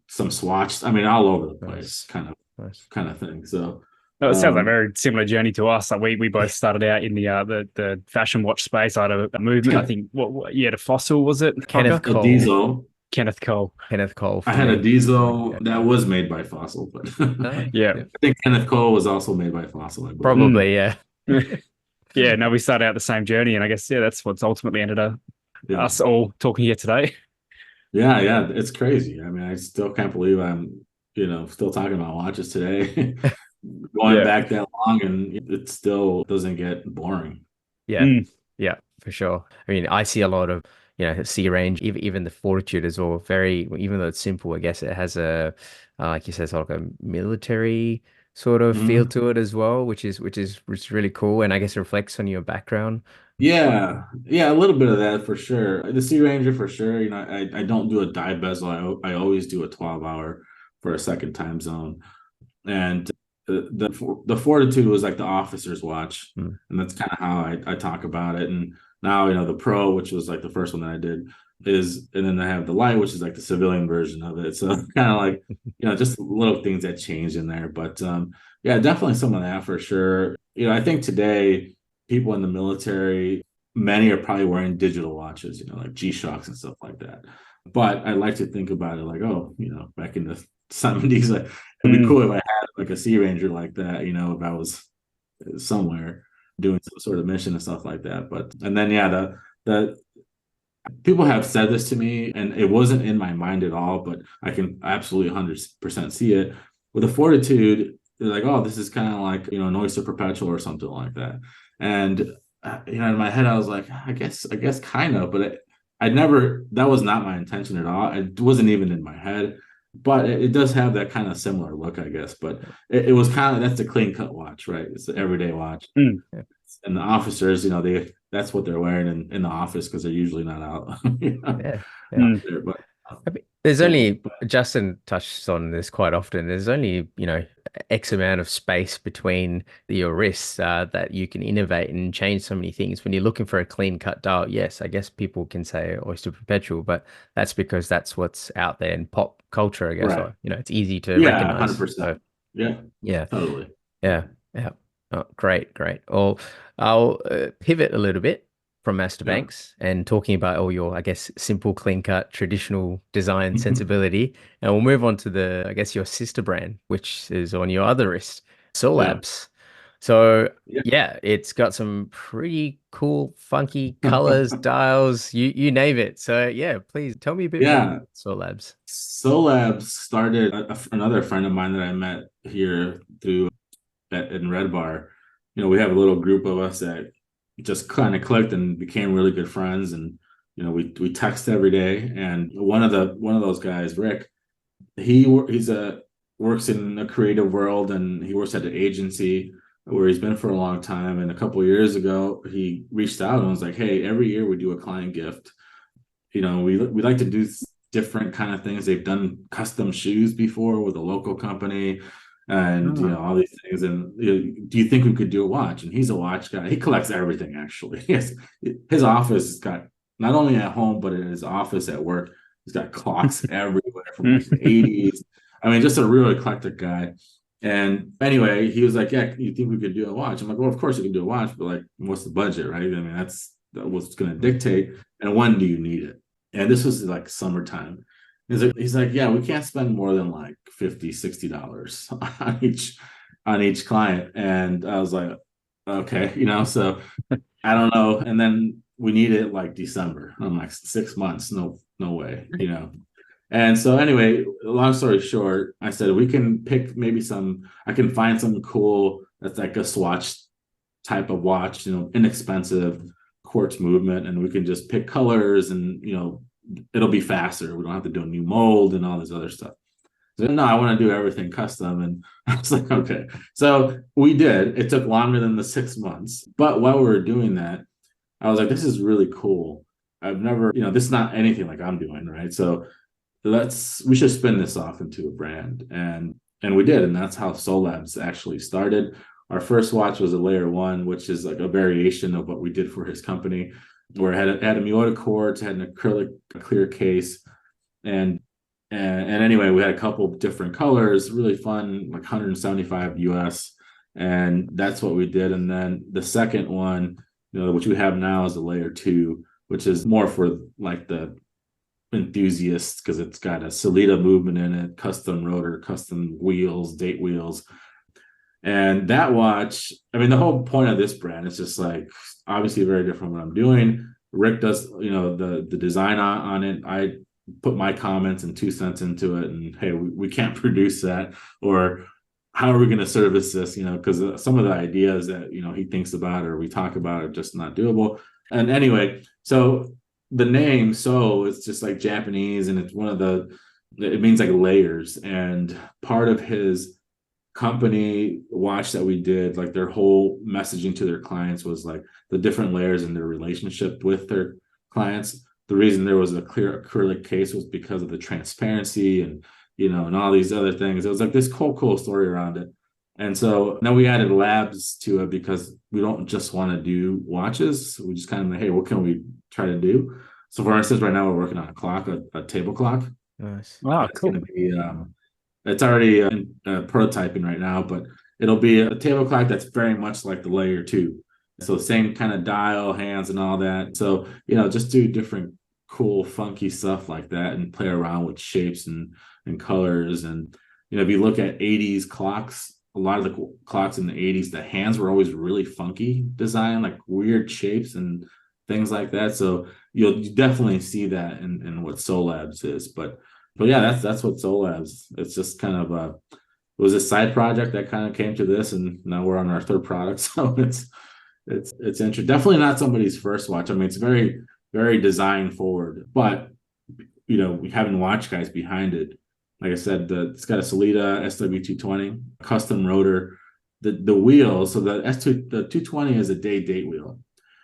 some Swatch. I mean, all over the Nice. place, Nice. kind of thing. So No, it sounds like a very similar journey to us. Like we both started out in the fashion watch space. I had a movement. I think what you had a Fossil, was it? Kenneth Parker? Cole. a Diesel. Kenneth Cole. Kenneth Cole. I had a me. Diesel that was made by Fossil, but Yeah. I think Kenneth Cole was also made by Fossil. I believe. Probably, yeah. Yeah, no, we started out the same journey, and I guess that's what's ultimately ended up us all talking here today. Yeah, it's crazy. I mean, I still can't believe I'm, still talking about watches today, going back that long, and it still doesn't get boring. Yeah, yeah, for sure. I mean, I see a lot of, C range, even the Fortitude is all very, even though it's simple, I guess it has like you said, sort of a military sort of feel to it as well, which is really cool, and I guess it reflects on your background. Yeah, a little bit of that for sure. The Sea Ranger for sure. I don't do a dive bezel. I always do a 12-hour for a second time zone, and the Fortitude was like the officer's watch, and that's kind of how I talk about it. And now the Pro, which was like the first one that I did, and then I have the Lite, which is like the civilian version of it. So kind of like just little things that change in there. But yeah, definitely some of that for sure. I think today people in the military, many are probably wearing digital watches, like G-Shocks and stuff like that. But I like to think about it like, back in the 70s, it'd be cool if I had like a Sea Ranger like that, if I was somewhere doing some sort of mission and stuff like that. And then the people have said this to me, and it wasn't in my mind at all, but I can absolutely 100% see it. With a Fortitude, they're like, oh, this is kind of like, an Oyster Perpetual or something like that. And in my head, I was like, I guess kind of, but that was not my intention at all. It wasn't even in my head, but it does have that kind of similar look, I guess. But it was kind of, that's the clean cut watch, right? It's the everyday watch. And the officers, that's what they're wearing in the office because they're usually not out. There's only, Justin touches on this quite often, there's only, X amount of space between your wrists that you can innovate and change so many things. When you're looking for a clean cut dial, yes, I guess people can say Oyster Perpetual, but that's because that's what's out there in pop culture, I guess. Right. Or, it's easy to recognize. 100%. So, yeah, totally. Yeah. Oh, great. Well, I'll pivot a little bit from Astor Banks and talking about all your, I guess, simple, clean cut, traditional design sensibility. And we'll move on to your sister brand, which is on your other wrist, Soul Labs. So it's got some pretty cool, funky colors, dials, you name it. So please tell me a bit more about Soul Labs. Soul Labs started another friend of mine that I met here in Red Bar. We have a little group of us that just kind of clicked and became really good friends, and we text every day. And one of those guys, Rick, works in a creative world, and he works at an agency where he's been for a long time. And a couple of years ago, he reached out and was like, "Hey, every year we do a client gift. We like to do different kind of things. They've done custom shoes before with a local company." And all these things, and do you think we could do a watch? And he's a watch guy. He collects everything, actually. His office has got, not only at home but in his office at work, he's got clocks everywhere from like the 80s. I mean, just a real eclectic guy. And anyway, he was like, "Yeah, you think we could do a watch?" I'm like, "Well, of course you can do a watch, but like, what's the budget, right? I mean, that's what's going to dictate. And when do you need it?" And this was like summertime. He's like, "Yeah, we can't spend more than like $50-$60 on each client." And I was like, "Okay, so I don't know." And then we need it like December. I'm like, 6 months, no way, And so anyway, long story short, I said we can pick maybe I can find something cool that's like a Swatch type of watch, inexpensive quartz movement, and we can just pick colors and it'll be faster. We don't have to do a new mold and all this other stuff. So, no, I want to do everything custom. And I was like, okay. So we did. It took longer than the 6 months. But while we were doing that, I was like, this is really cool. I've never, this is not anything like I'm doing, right? So we should spin this off into a brand. And we did. And that's how Soul Labs actually started. Our first watch was a layer 1, which is like a variation of what we did for his company, where it had a Miota quartz, had an acrylic clear case. And anyway, we had a couple different colors, really fun, like 175 US. And that's what we did. And then the second one, which we have now, is a layer 2, which is more for like the enthusiasts, because it's got a Salida movement in it, custom rotor, custom wheels, date wheels. And that watch, I mean, the whole point of this brand is just like obviously very different from what I'm doing. Rick does, the design on it. I put my comments and 2 cents into it, and hey, we can't produce that, or how are we going to service this? Because some of the ideas that he thinks about or we talk about are just not doable. And anyway, so the name it's just like Japanese, and it's it means like layers. And part of his company watch that we did, like their whole messaging to their clients was like the different layers in their relationship with their clients. The reason there was a clear acrylic case was because of the transparency and and all these other things. It was like this cool story around it. And so now we added labs to it, because we don't just want to do watches. We just kind of like, hey, what can we try to do? So for instance, right now we're working on a clock, a table clock. Nice. Wow, It's cool. going to be it's already prototyping right now, but it'll be a table clock that's very much like the layer 2. So same kind of dial, hands, and all that. So just do different cool, funky stuff like that, and play around with shapes and colors. And if you look at 80s clocks, a lot of the clocks in the 80s, the hands were always really funky design, like weird shapes and things like that. So you'll definitely see that in what Soul Labs is. But yeah, that's what Soul Labs. It's just kind of it was a side project that kind of came to this, and now we're on our third product. So it's interesting. Definitely not somebody's first watch. I mean, it's very, very design forward, but we having watch guys behind it. Like I said, it's got a Salida SW220 custom rotor. The wheel, so the 220 is a date wheel.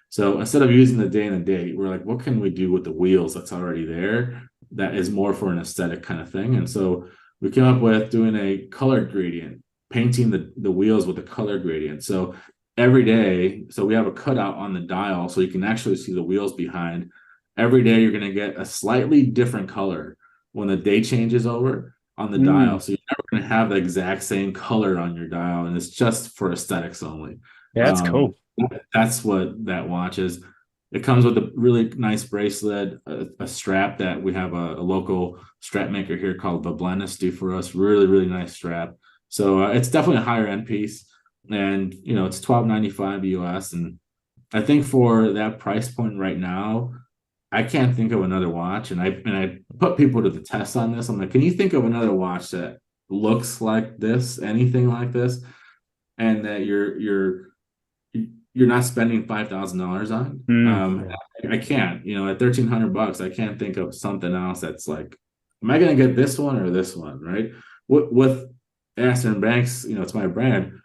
So instead of using the day and the date, we're like, what can we do with the wheels that's already there that is more for an aesthetic kind of thing? And so we came up with doing a color gradient, painting the wheels with a color gradient. So every day, so we have a cutout on the dial so you can actually see the wheels behind. Every day you're going to get a slightly different color when the day changes over on the dial. So you're never going to have the exact same color on your dial, and it's just for aesthetics only. Yeah, that's cool. That's what that watch is. It comes with a really nice bracelet, a strap that we have a local strap maker here called Vablenis do for us. Really, really nice strap. So it's definitely a higher end piece. And it's $12.95 US, and I think for that price point right now, I can't think of another watch. And I put people to the test on this. I'm like, can you think of another watch that looks like this, anything like this, and that you're not spending $5,000 on? I can't. At $1,300, I can't think of something else that's like, am I going to get this one or this one, right? With Astor Banks, it's my brand.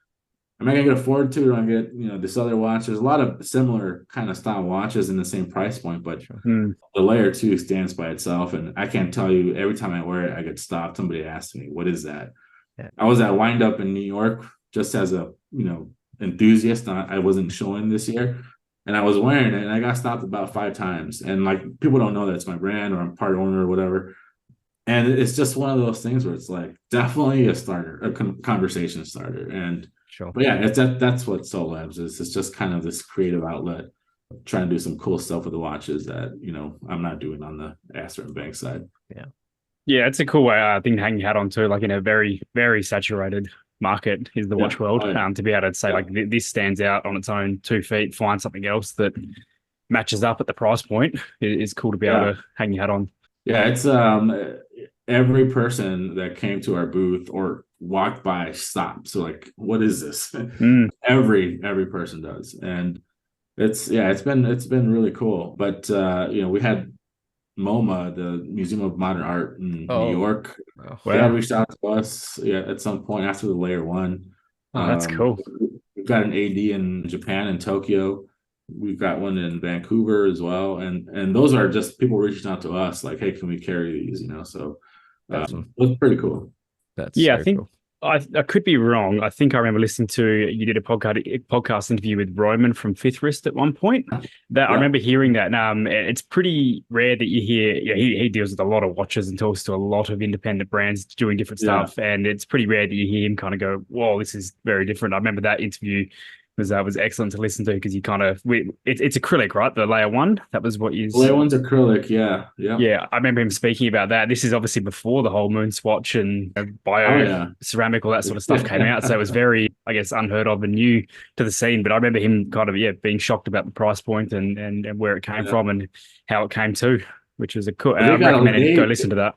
Am I going to get a Fortitude, or am I going to get, this other watch? There's a lot of similar kind of style watches in the same price point, but the layer 2 stands by itself. And I can't tell you, every time I wear it, I get stopped. Somebody asks me, what is that? Yeah. I was at Wind Up in New York just as a, enthusiast. I wasn't showing this year, and I was wearing it, and I got stopped about 5 times. And like, people don't know that it's my brand or I'm part owner or whatever. And it's just one of those things where it's like definitely a starter, a conversation starter. And sure. But yeah, that's what Soul Labs is. It's just kind of this creative outlet, trying to do some cool stuff with the watches that I'm not doing on the Astor and Banks side. Yeah, it's a cool way, I think, to hang your hat on too. Like in a very, very saturated market is the watch world. To be able to say like this stands out on its own 2 feet, find something else that matches up at the price point is cool to be able to hang your hat on. Yeah, it's every person that came to our booth or walked by stopped. So like, what is this? Every person does. And it's been really cool. But we had MoMA, the Museum of Modern Art in New Oh, York. wow. They had reached out to us at some point after the layer one. Oh, that's cool. We've got an AD in Japan and Tokyo. We've got one in Vancouver as well, and those are just people reaching out to us like, hey, can we carry these? So That's it's pretty cool. That's Yeah, so I think cool. I could be wrong. I think I remember listening to you did a podcast interview with Roman from Fifth Wrist at one point. That I remember hearing that. And it's pretty rare that you hear. Yeah, he deals with a lot of watches and talks to a lot of independent brands doing different stuff, and it's pretty rare that you hear him kind of go, "Whoa, this is very different." I remember that interview was excellent to listen to because you kind of it's acrylic, right? The layer one, that was what you. Layer one's acrylic, yeah. Yeah, I remember him speaking about that. This is obviously before the whole moon swatch and bio ceramic, all that sort of stuff came out. So it was very, I guess, unheard of and new to the scene. But I remember him kind of being shocked about the price point and where it came from and how it came to, which was a cool. I recommend go listen to that.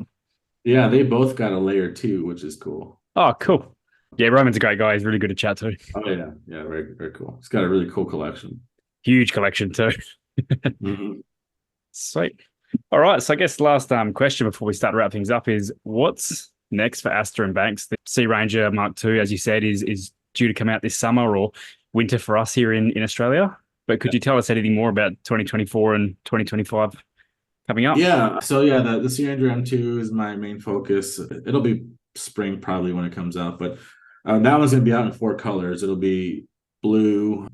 Yeah, they both got a layer two, which is cool. Oh, cool. Yeah, Roman's a great guy. He's really good to chat to. Oh yeah, very very cool. He's got a really cool collection. Huge collection too. Sweet. All right. So I guess last question before we start to wrap things up is what's next for Astor and Banks? The Sea Ranger Mark II, as you said, is due to come out this summer or winter for us here in Australia. But could you tell us anything more about 2024 and 2025 coming up? Yeah. So the Sea Ranger M2 is my main focus. It'll be spring probably when it comes out, but that one's going to be out in 4 colors. It'll be blue,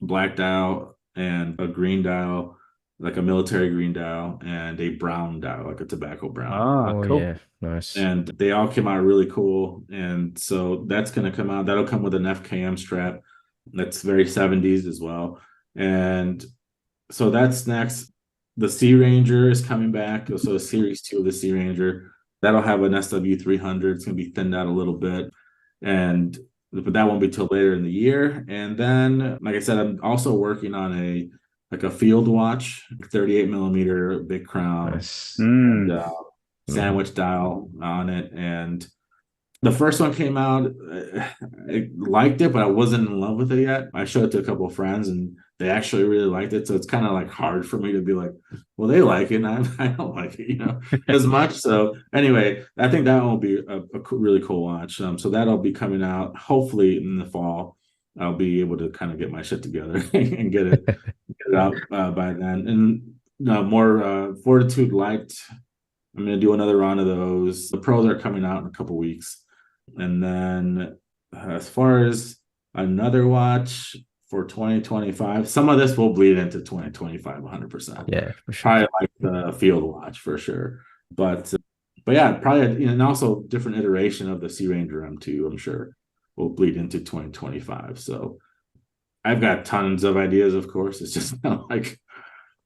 black dial, and a green dial, like a military green dial, and a brown dial, like a tobacco brown. Cool. Yeah, nice. And they all came out really cool. And so that's going to come out. That'll come with an FKM strap. That's very 70s as well. And so that's next. The Sea Ranger is coming back. So Series 2 of the Sea Ranger. That'll have an SW300. It's going to be thinned out a little bit. But that won't be till later in the year. And then, like I said, I'm also working on a field watch, 38 millimeter big crown, and, sandwich dial on it. And the first one came out, I liked it, but I wasn't in love with it yet. I showed it to a couple of friends and they actually really liked it. So it's kind of like hard for me to be like, well, they like it and I don't like it, as much. So anyway, I think that will be a really cool watch. So that'll be coming out hopefully in the fall. I'll be able to kind of get my shit together and get it out by then. And more Fortitude Lite. I'm going to do another round of those. The pros are coming out in a couple weeks. And then as far as another watch for 2025, some of this will bleed into 2025 100%. Yeah, for sure. Probably like the field watch for sure. But yeah, probably, and also different iteration of the Sea Ranger M2, I'm sure, will bleed into 2025. So I've got tons of ideas, of course. It's just kind of like,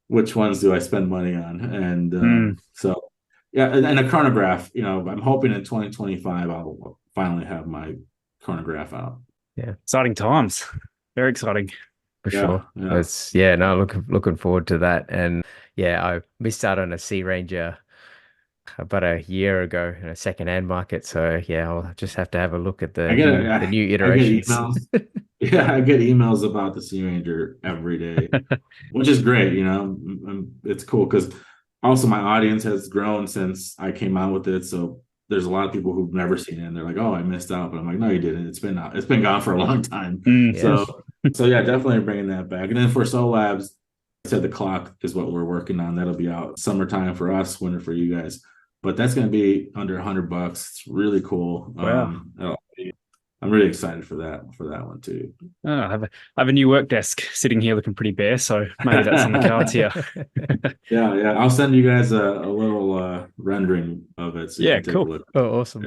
which ones do I spend money on? And so, yeah, and a chronograph, I'm hoping in 2025 I'll finally have my chronograph out. Yeah. Exciting times. Very exciting. For sure. Looking forward to that. And yeah, I missed out on a Sea Ranger about a year ago in a secondhand market. So yeah, I'll just have to have a look at the new iterations. I get emails about the Sea Ranger every day, which is great. It's cool because also my audience has grown since I came out with it. So there's a lot of people who've never seen it and they're like, oh, I missed out. But I'm like, no, you didn't. It's been out. It's been gone for a long time. So yeah, definitely bringing that back. And then for Soul Labs, I said the clock is what we're working on. That'll be out summertime for us, winter for you guys. But that's going to be under $100. It's really cool. Wow. I'm really excited for that one too. Oh, I have a new work desk sitting here looking pretty bare, so maybe that's on the cards here. Yeah. I'll send you guys a little rendering of it. So you can take cool. A look. Oh, awesome.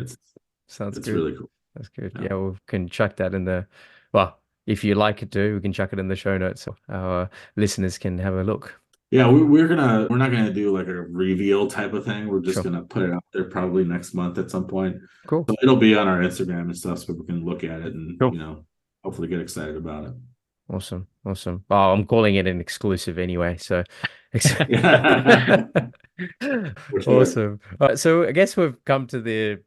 Sounds good. It's really cool. That's good. Yeah, we can chuck that in the, well, if you like it to, we can chuck it in the show notes so our listeners can have a look. Yeah, we're not gonna do like a reveal type of thing. We're just gonna put it out there probably next month at some point. Cool. So it'll be on our Instagram and stuff, so people can look at it and hopefully get excited about it. Awesome. Oh, I'm calling it an exclusive anyway. So awesome. So I guess we've come to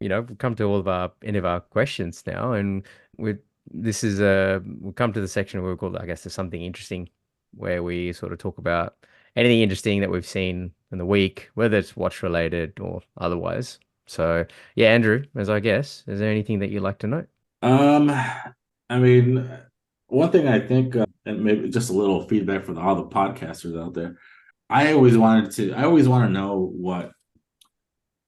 all of our end of our questions now, and we've come to the section where we call, I guess, there's something interesting, where we sort of talk about anything interesting that we've seen in the week, whether it's watch related or otherwise. So yeah, Andrew, as I guess, is there anything that you'd like to know? I mean, one thing I think, and maybe just a little feedback for all the podcasters out there. I always want to know what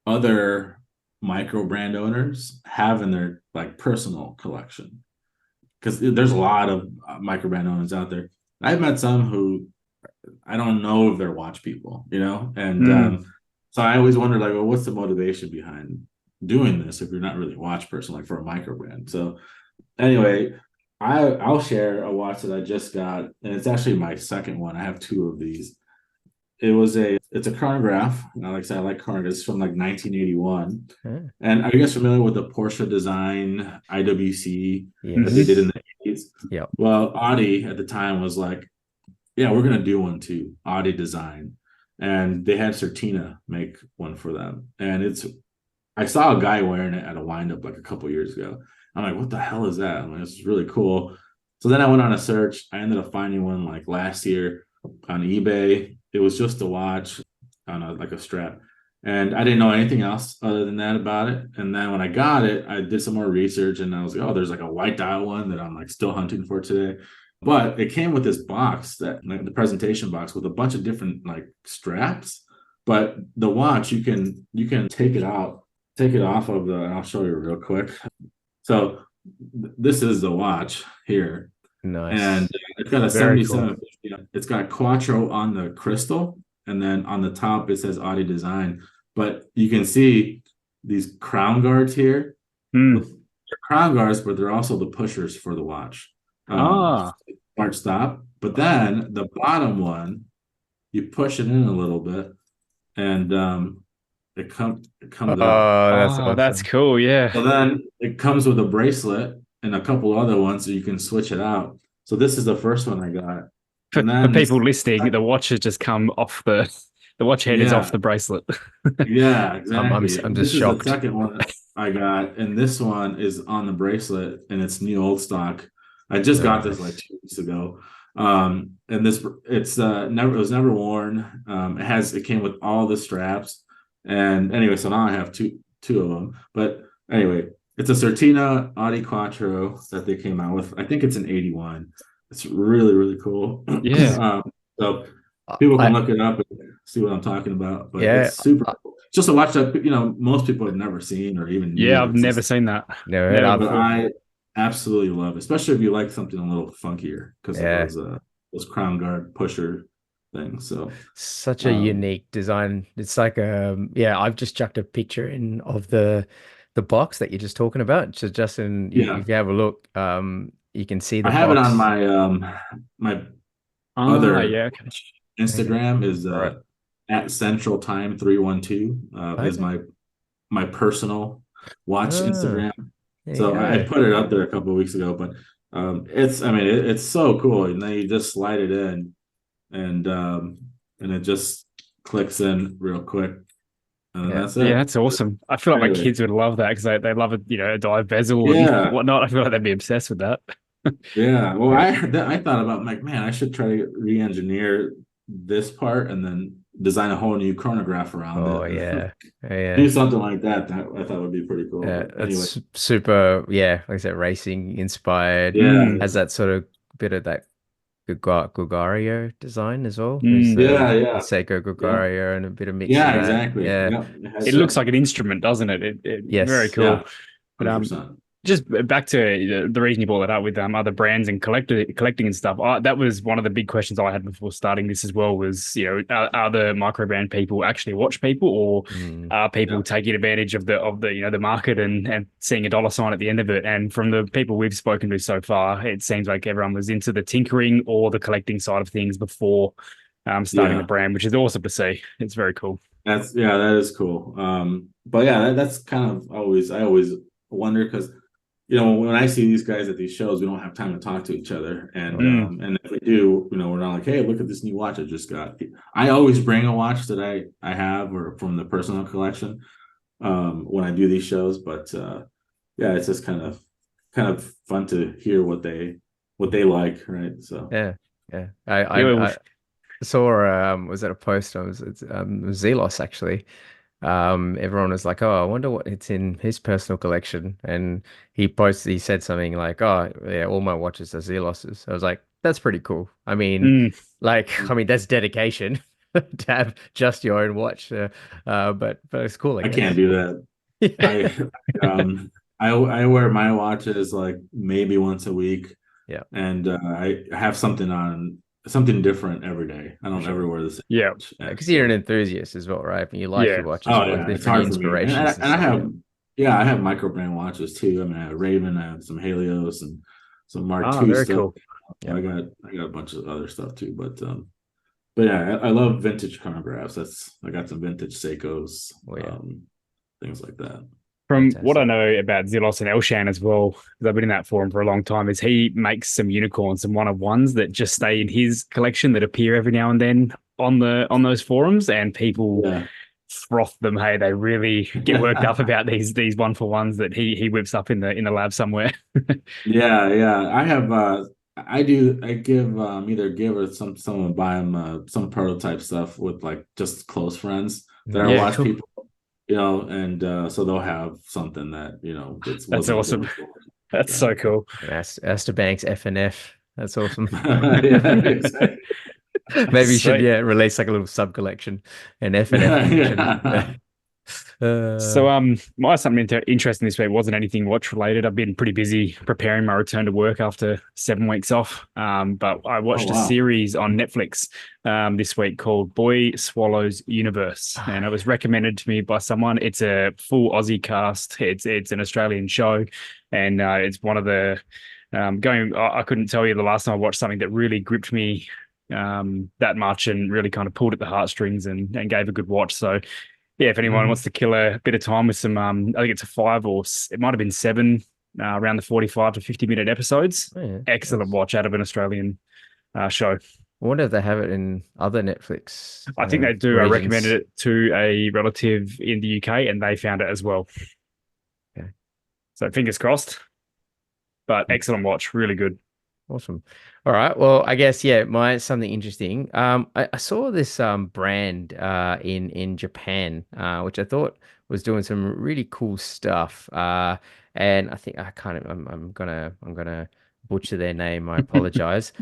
other micro brand owners have in their like personal collection, because there's a lot of micro brand owners out there. I've met some who I don't know if they're watch people, and so I always wonder, like, well, what's the motivation behind doing this if you're not really a watch person, like for a micro brand? So anyway, I'll share a watch that I just got, and it's actually my second one. I have two of these. It's a chronograph. Like I said, I like chronographs. It's from like 1981. And are you guys familiar with the Porsche design IWC that they did in the 80s? Yeah. Well, Audi at the time was like, yeah, we're gonna do one too, Audi design. And they had Certina make one for them. And I saw a guy wearing it at a windup like a couple years ago. I'm like, what the hell is that? I'm like, it's really cool. So then I went on a search. I ended up finding one like last year on eBay. It was just a watch on a strap. And I didn't know anything else other than that about it. And then when I got it, I did some more research and I was like, oh, there's like a white dial one that I'm like still hunting for today. But it came with this box, that like the presentation box, with a bunch of different like straps. But the watch, you can take it off of and I'll show you real quick. So this is the watch here. Nice. And it's got a 7750. Cool. It's got Quattro on the crystal, and then on the top it says Audi design. But you can see these crown guards here. They're crown guards, but they're also the pushers for the watch. Start stop. But then the bottom one, you push it in a little bit, and it comes out. Oh, that's cool. Yeah. So then it comes with a bracelet and a couple other ones, so you can switch it out. So this is the first one I got. For people listening, the watch has just come off the watch head is off the bracelet. Yeah, exactly. I'm just shocked. Is the second one I got, and this one is on the bracelet, and it's new old stock. I just got this like 2 weeks ago. And it was never worn. It came with all the straps. And anyway, so now I have two of them. But anyway, it's a Certina Audi Quattro that they came out with. I think it's an 81. It's really, really cool. Yeah. So people can look it up and see what I'm talking about. But it's super cool. Just a watch that most people have never seen or even I've never seen that. Never heard of it. But I absolutely love it, especially if you like something a little funkier, because of those crown guard pusher thing. So such a unique design. It's like I've just chucked a picture in of the box that you're just talking about. So Justin, if you have a look, you can see the I have box. it on my other Instagram is at Central Time 312 is my personal watch Instagram. So I put it up there a couple of weeks ago, but it's so cool. And then you just slide it in, and it just clicks in real quick. And that's it. Yeah, that's awesome. I feel like my kids would love that because they love a dive bezel and whatnot. I feel like they'd be obsessed with that. Yeah. Well, I thought about, like, man, I should try to re-engineer this part and then design a whole new chronograph around it. Oh yeah. Do something like that. That I thought would be pretty cool. Yeah, it's super. Yeah, like I said, racing inspired. Yeah, has that sort of bit of that Gregario design as well. Seiko Gregario and a bit of mix. Yeah, exactly. Yeah, it looks like an instrument, doesn't it? Yes, very cool. Yeah, but just back to the reason you brought that up with other brands and collecting and stuff. That was one of the big questions I had before starting this as well. Was are the micro brand people actually watch people, or are people taking advantage of the market and seeing a dollar sign at the end of it? And from the people we've spoken to so far, it seems like everyone was into the tinkering or the collecting side of things before starting the brand, which is awesome to see. It's very cool. That is cool. But that's kind of I always wonder, because when I see these guys at these shows, we don't have time to talk to each other. And if we do, we're not like, hey, look at this new watch I just got. I always bring a watch that I have or from the personal collection when I do these shows. But it's just kind of fun to hear what they like, right? So saw was it a post? It's Zelos actually. Everyone was like, "Oh, I wonder what it's in his personal collection." And he said something like, "Oh, yeah, all my watches are Zelos's." I was like, "That's pretty cool." Mm. I mean, that's dedication to have just your own watch. But it's cool, I I can't guess. do that. I I wear my watches like maybe once a week, Yeah, and I have something different every day. I for don't sure. ever wear the same Yeah. watch. Because you're an enthusiast as well, right? And you like Yeah. your watches, Oh you like yeah, it's different hard for me. And inspirations and I stuff. Yeah, have, yeah, I have microbrand watches too. I mean, I have Raven, I have some Helios and some Mark Ah, II very stuff. cool. yeah, I got a bunch of other stuff too. But yeah, I love vintage chronographs. I got some vintage Seikos, oh yeah, things like that. From what I fantastic. know about Zelos and Elshan as well, because I've been in that forum for a long time, is he makes some unicorns and one of ones that just stay in his collection that appear every now and then on those forums, and people Yeah. froth them. Hey, they really get worked up about these one for ones that he whips up in the lab somewhere. Yeah, yeah. I give either give or someone buy them some prototype stuff with like just close friends that are Nice. Yeah, watch cool. people, and so they'll have something that, that That's wasn't awesome. available. Like That's so cool. And Astor Banks FNF. That's awesome. that. Yeah, exactly. Maybe you should, Sweet. yeah, release like a little sub collection, an FNF collection. Yeah. So, Uh, my something interesting this week wasn't anything watch related. I've been pretty busy preparing my return to work after 7 weeks off. But I Oh watched a wow. series on Netflix this week called Boy Swallows Universe, and it was recommended to me by someone. It's a full Aussie cast. It's an Australian show, and it's one of the going. I couldn't tell you the last time I watched something that really gripped me that much and really kind of pulled at the heartstrings and gave a good watch. So yeah, if anyone Mhm. wants to kill a bit of time with some, I think it's a it might have been seven, around the 45 to 50-minute episodes. oh, yeah, Excellent nice. watch out of an Australian show. I wonder if they have it in other Netflix I think they do. I recommended regions. it to a relative in the UK and they found it as well. Okay, So fingers crossed, but excellent watch. Really good. awesome. All right. Well, I guess yeah, my something interesting. I saw this brand in Japan, which I thought was doing some really cool stuff. And I think I kind of I'm gonna butcher their name. I apologize.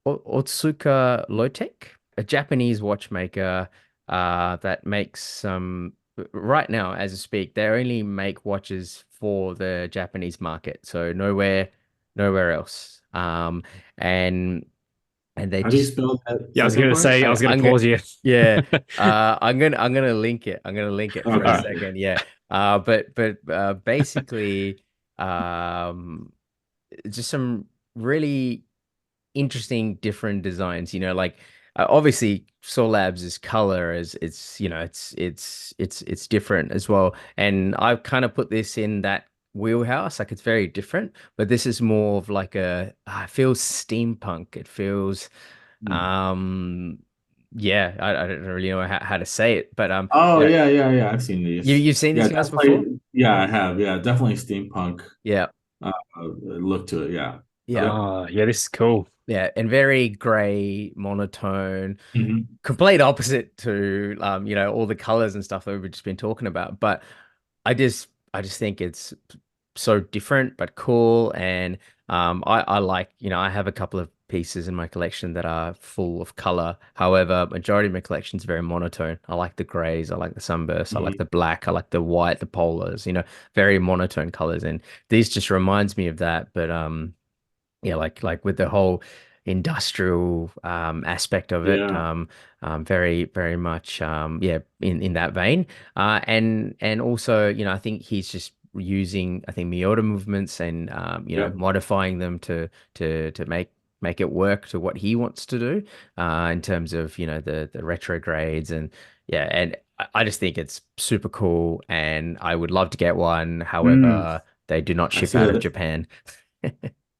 Otsuka Lotech, a Japanese watchmaker that makes some right now, as I speak, they only make watches for the Japanese market, so nowhere else. And they How do you just spell that Yeah, I was second going to part? say, I was going I'm to gonna pause you. yeah I'm gonna link it. I'm gonna link it for All a Okay. right. second. Yeah. But basically um just some really interesting different designs, like obviously Soul Labs is color is it's it's different as well, and I've kind of put this in that wheelhouse. Like, it's very different, but this is more of like it feels steampunk. It feels Hmm. um yeah, I don't really know how to say it, but Oh yeah, yeah, yeah, yeah. I've seen these. you've seen Yeah, these guys before? definitely. Yeah, I have. Yeah, definitely steampunk Yeah, look to it. Yeah. yeah, Yep. Oh, yeah, this is cool. yeah, and very gray monotone, Mhm. complete opposite to all the colors and stuff that we've just been talking about. But I just think it's so different but cool. And I like, I have a couple of pieces in my collection that are full of color. However, majority of my collection is very monotone. I like the grays, I like the sunbursts, I like Mhm. the black, I like the white, the polars, very monotone colors. And these just reminds me of that. But yeah, like with the whole industrial aspect of it, Yeah. very very much yeah, in that vein, and also, I think he's just using, I think, Miota movements and Yep. modifying them to make it work to what he wants to do, in terms of the retrogrades. And yeah, and I just think it's super cool, and I would love to get one. Mm. However, they do not I ship see out of that. Japan.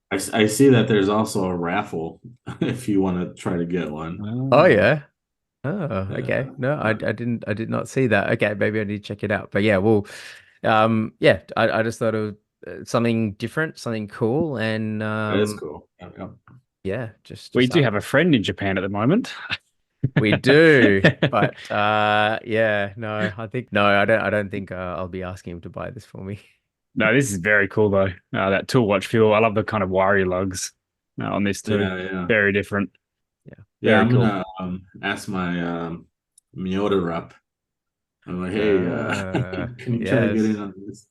I see that there's also a raffle if you want to try to get one. Oh Oh. yeah. Oh, okay. Yeah. No, I did not see that. Okay, maybe I need to check it out. But yeah, well, yeah, I just thought of something different, something cool, and That is cool. Yep. Yep. yeah, We just do up. have a friend in Japan at the moment. We do, but yeah, no, I don't think I'll be asking him to buy this for me. No, this is very cool though. That tool watch feel. I love the kind of wiry lugs on this too. Yeah. Very different. Yeah. Very I'm cool. gonna ask my Miota rep. I'm like, hey, can you try to get in on this?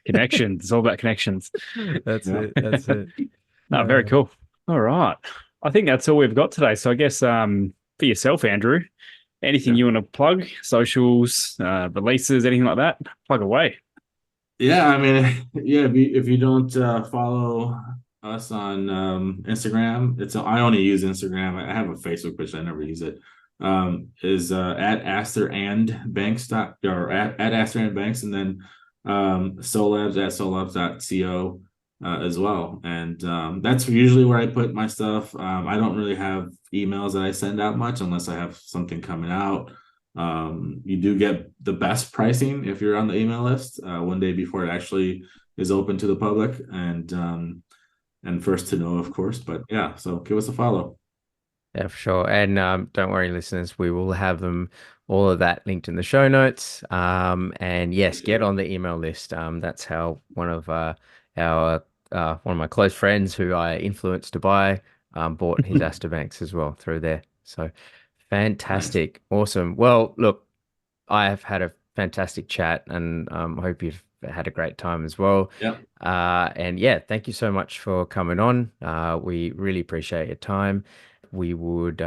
Connections. It's all about connections. That's it. No, very cool. All right. I think that's all we've got today. So I guess for yourself, Andrew, anything you want to plug, socials, releases, anything like that, plug away. Yeah, I mean, yeah, if you don't follow us on Instagram, I only use Instagram. I have a Facebook, which I never use it. Is at Astor and Banks or at Astor and Banks, and then Solabs at solabs.co as well. And that's usually where I put my stuff. I don't really have emails that I send out much unless I have something coming out. You do get the best pricing if you're on the email list one day before it actually is open to the public, and first to know, of course. But yeah, so give us a follow. Yeah, for sure. And don't worry, listeners, we will have all of that linked in the show notes. And yes, get on the email list. That's how one of my close friends who I influenced to buy bought his Astor Banks as well through there. So fantastic. Nice. Awesome. Well, look, I have had a fantastic chat, and I hope you've had a great time as well. Yeah. And yeah, thank you so much for coming on. We really appreciate your time. We would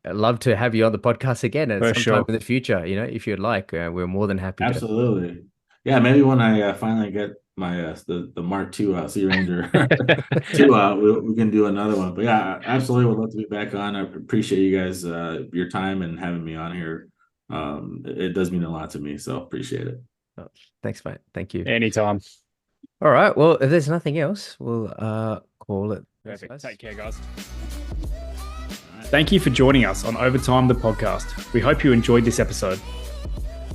love to have you on the podcast again at some time in the future. You know, if you'd like, we're more than happy. Absolutely. Yeah, maybe when I finally get my the Mark II Sea Ranger 2 out, we can do another one. But yeah, absolutely, would love to be back on. I appreciate you guys your time and having me on here. It does mean a lot to me, so appreciate it. Oh, thanks, mate. Thank you. Anytime. All right. Well, if there's nothing else, we'll call it. Perfect. Take care, guys. Thank you for joining us on OverTime, the podcast. We hope you enjoyed this episode.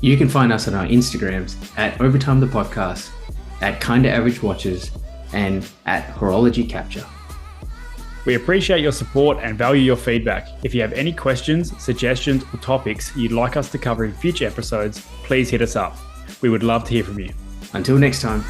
You can find us on our Instagrams at OverTime the podcast, at Kinda Average Watches, and at Horology Capture. We appreciate your support and value your feedback. If you have any questions, suggestions, or topics you'd like us to cover in future episodes, please hit us up. We would love to hear from you. Until next time.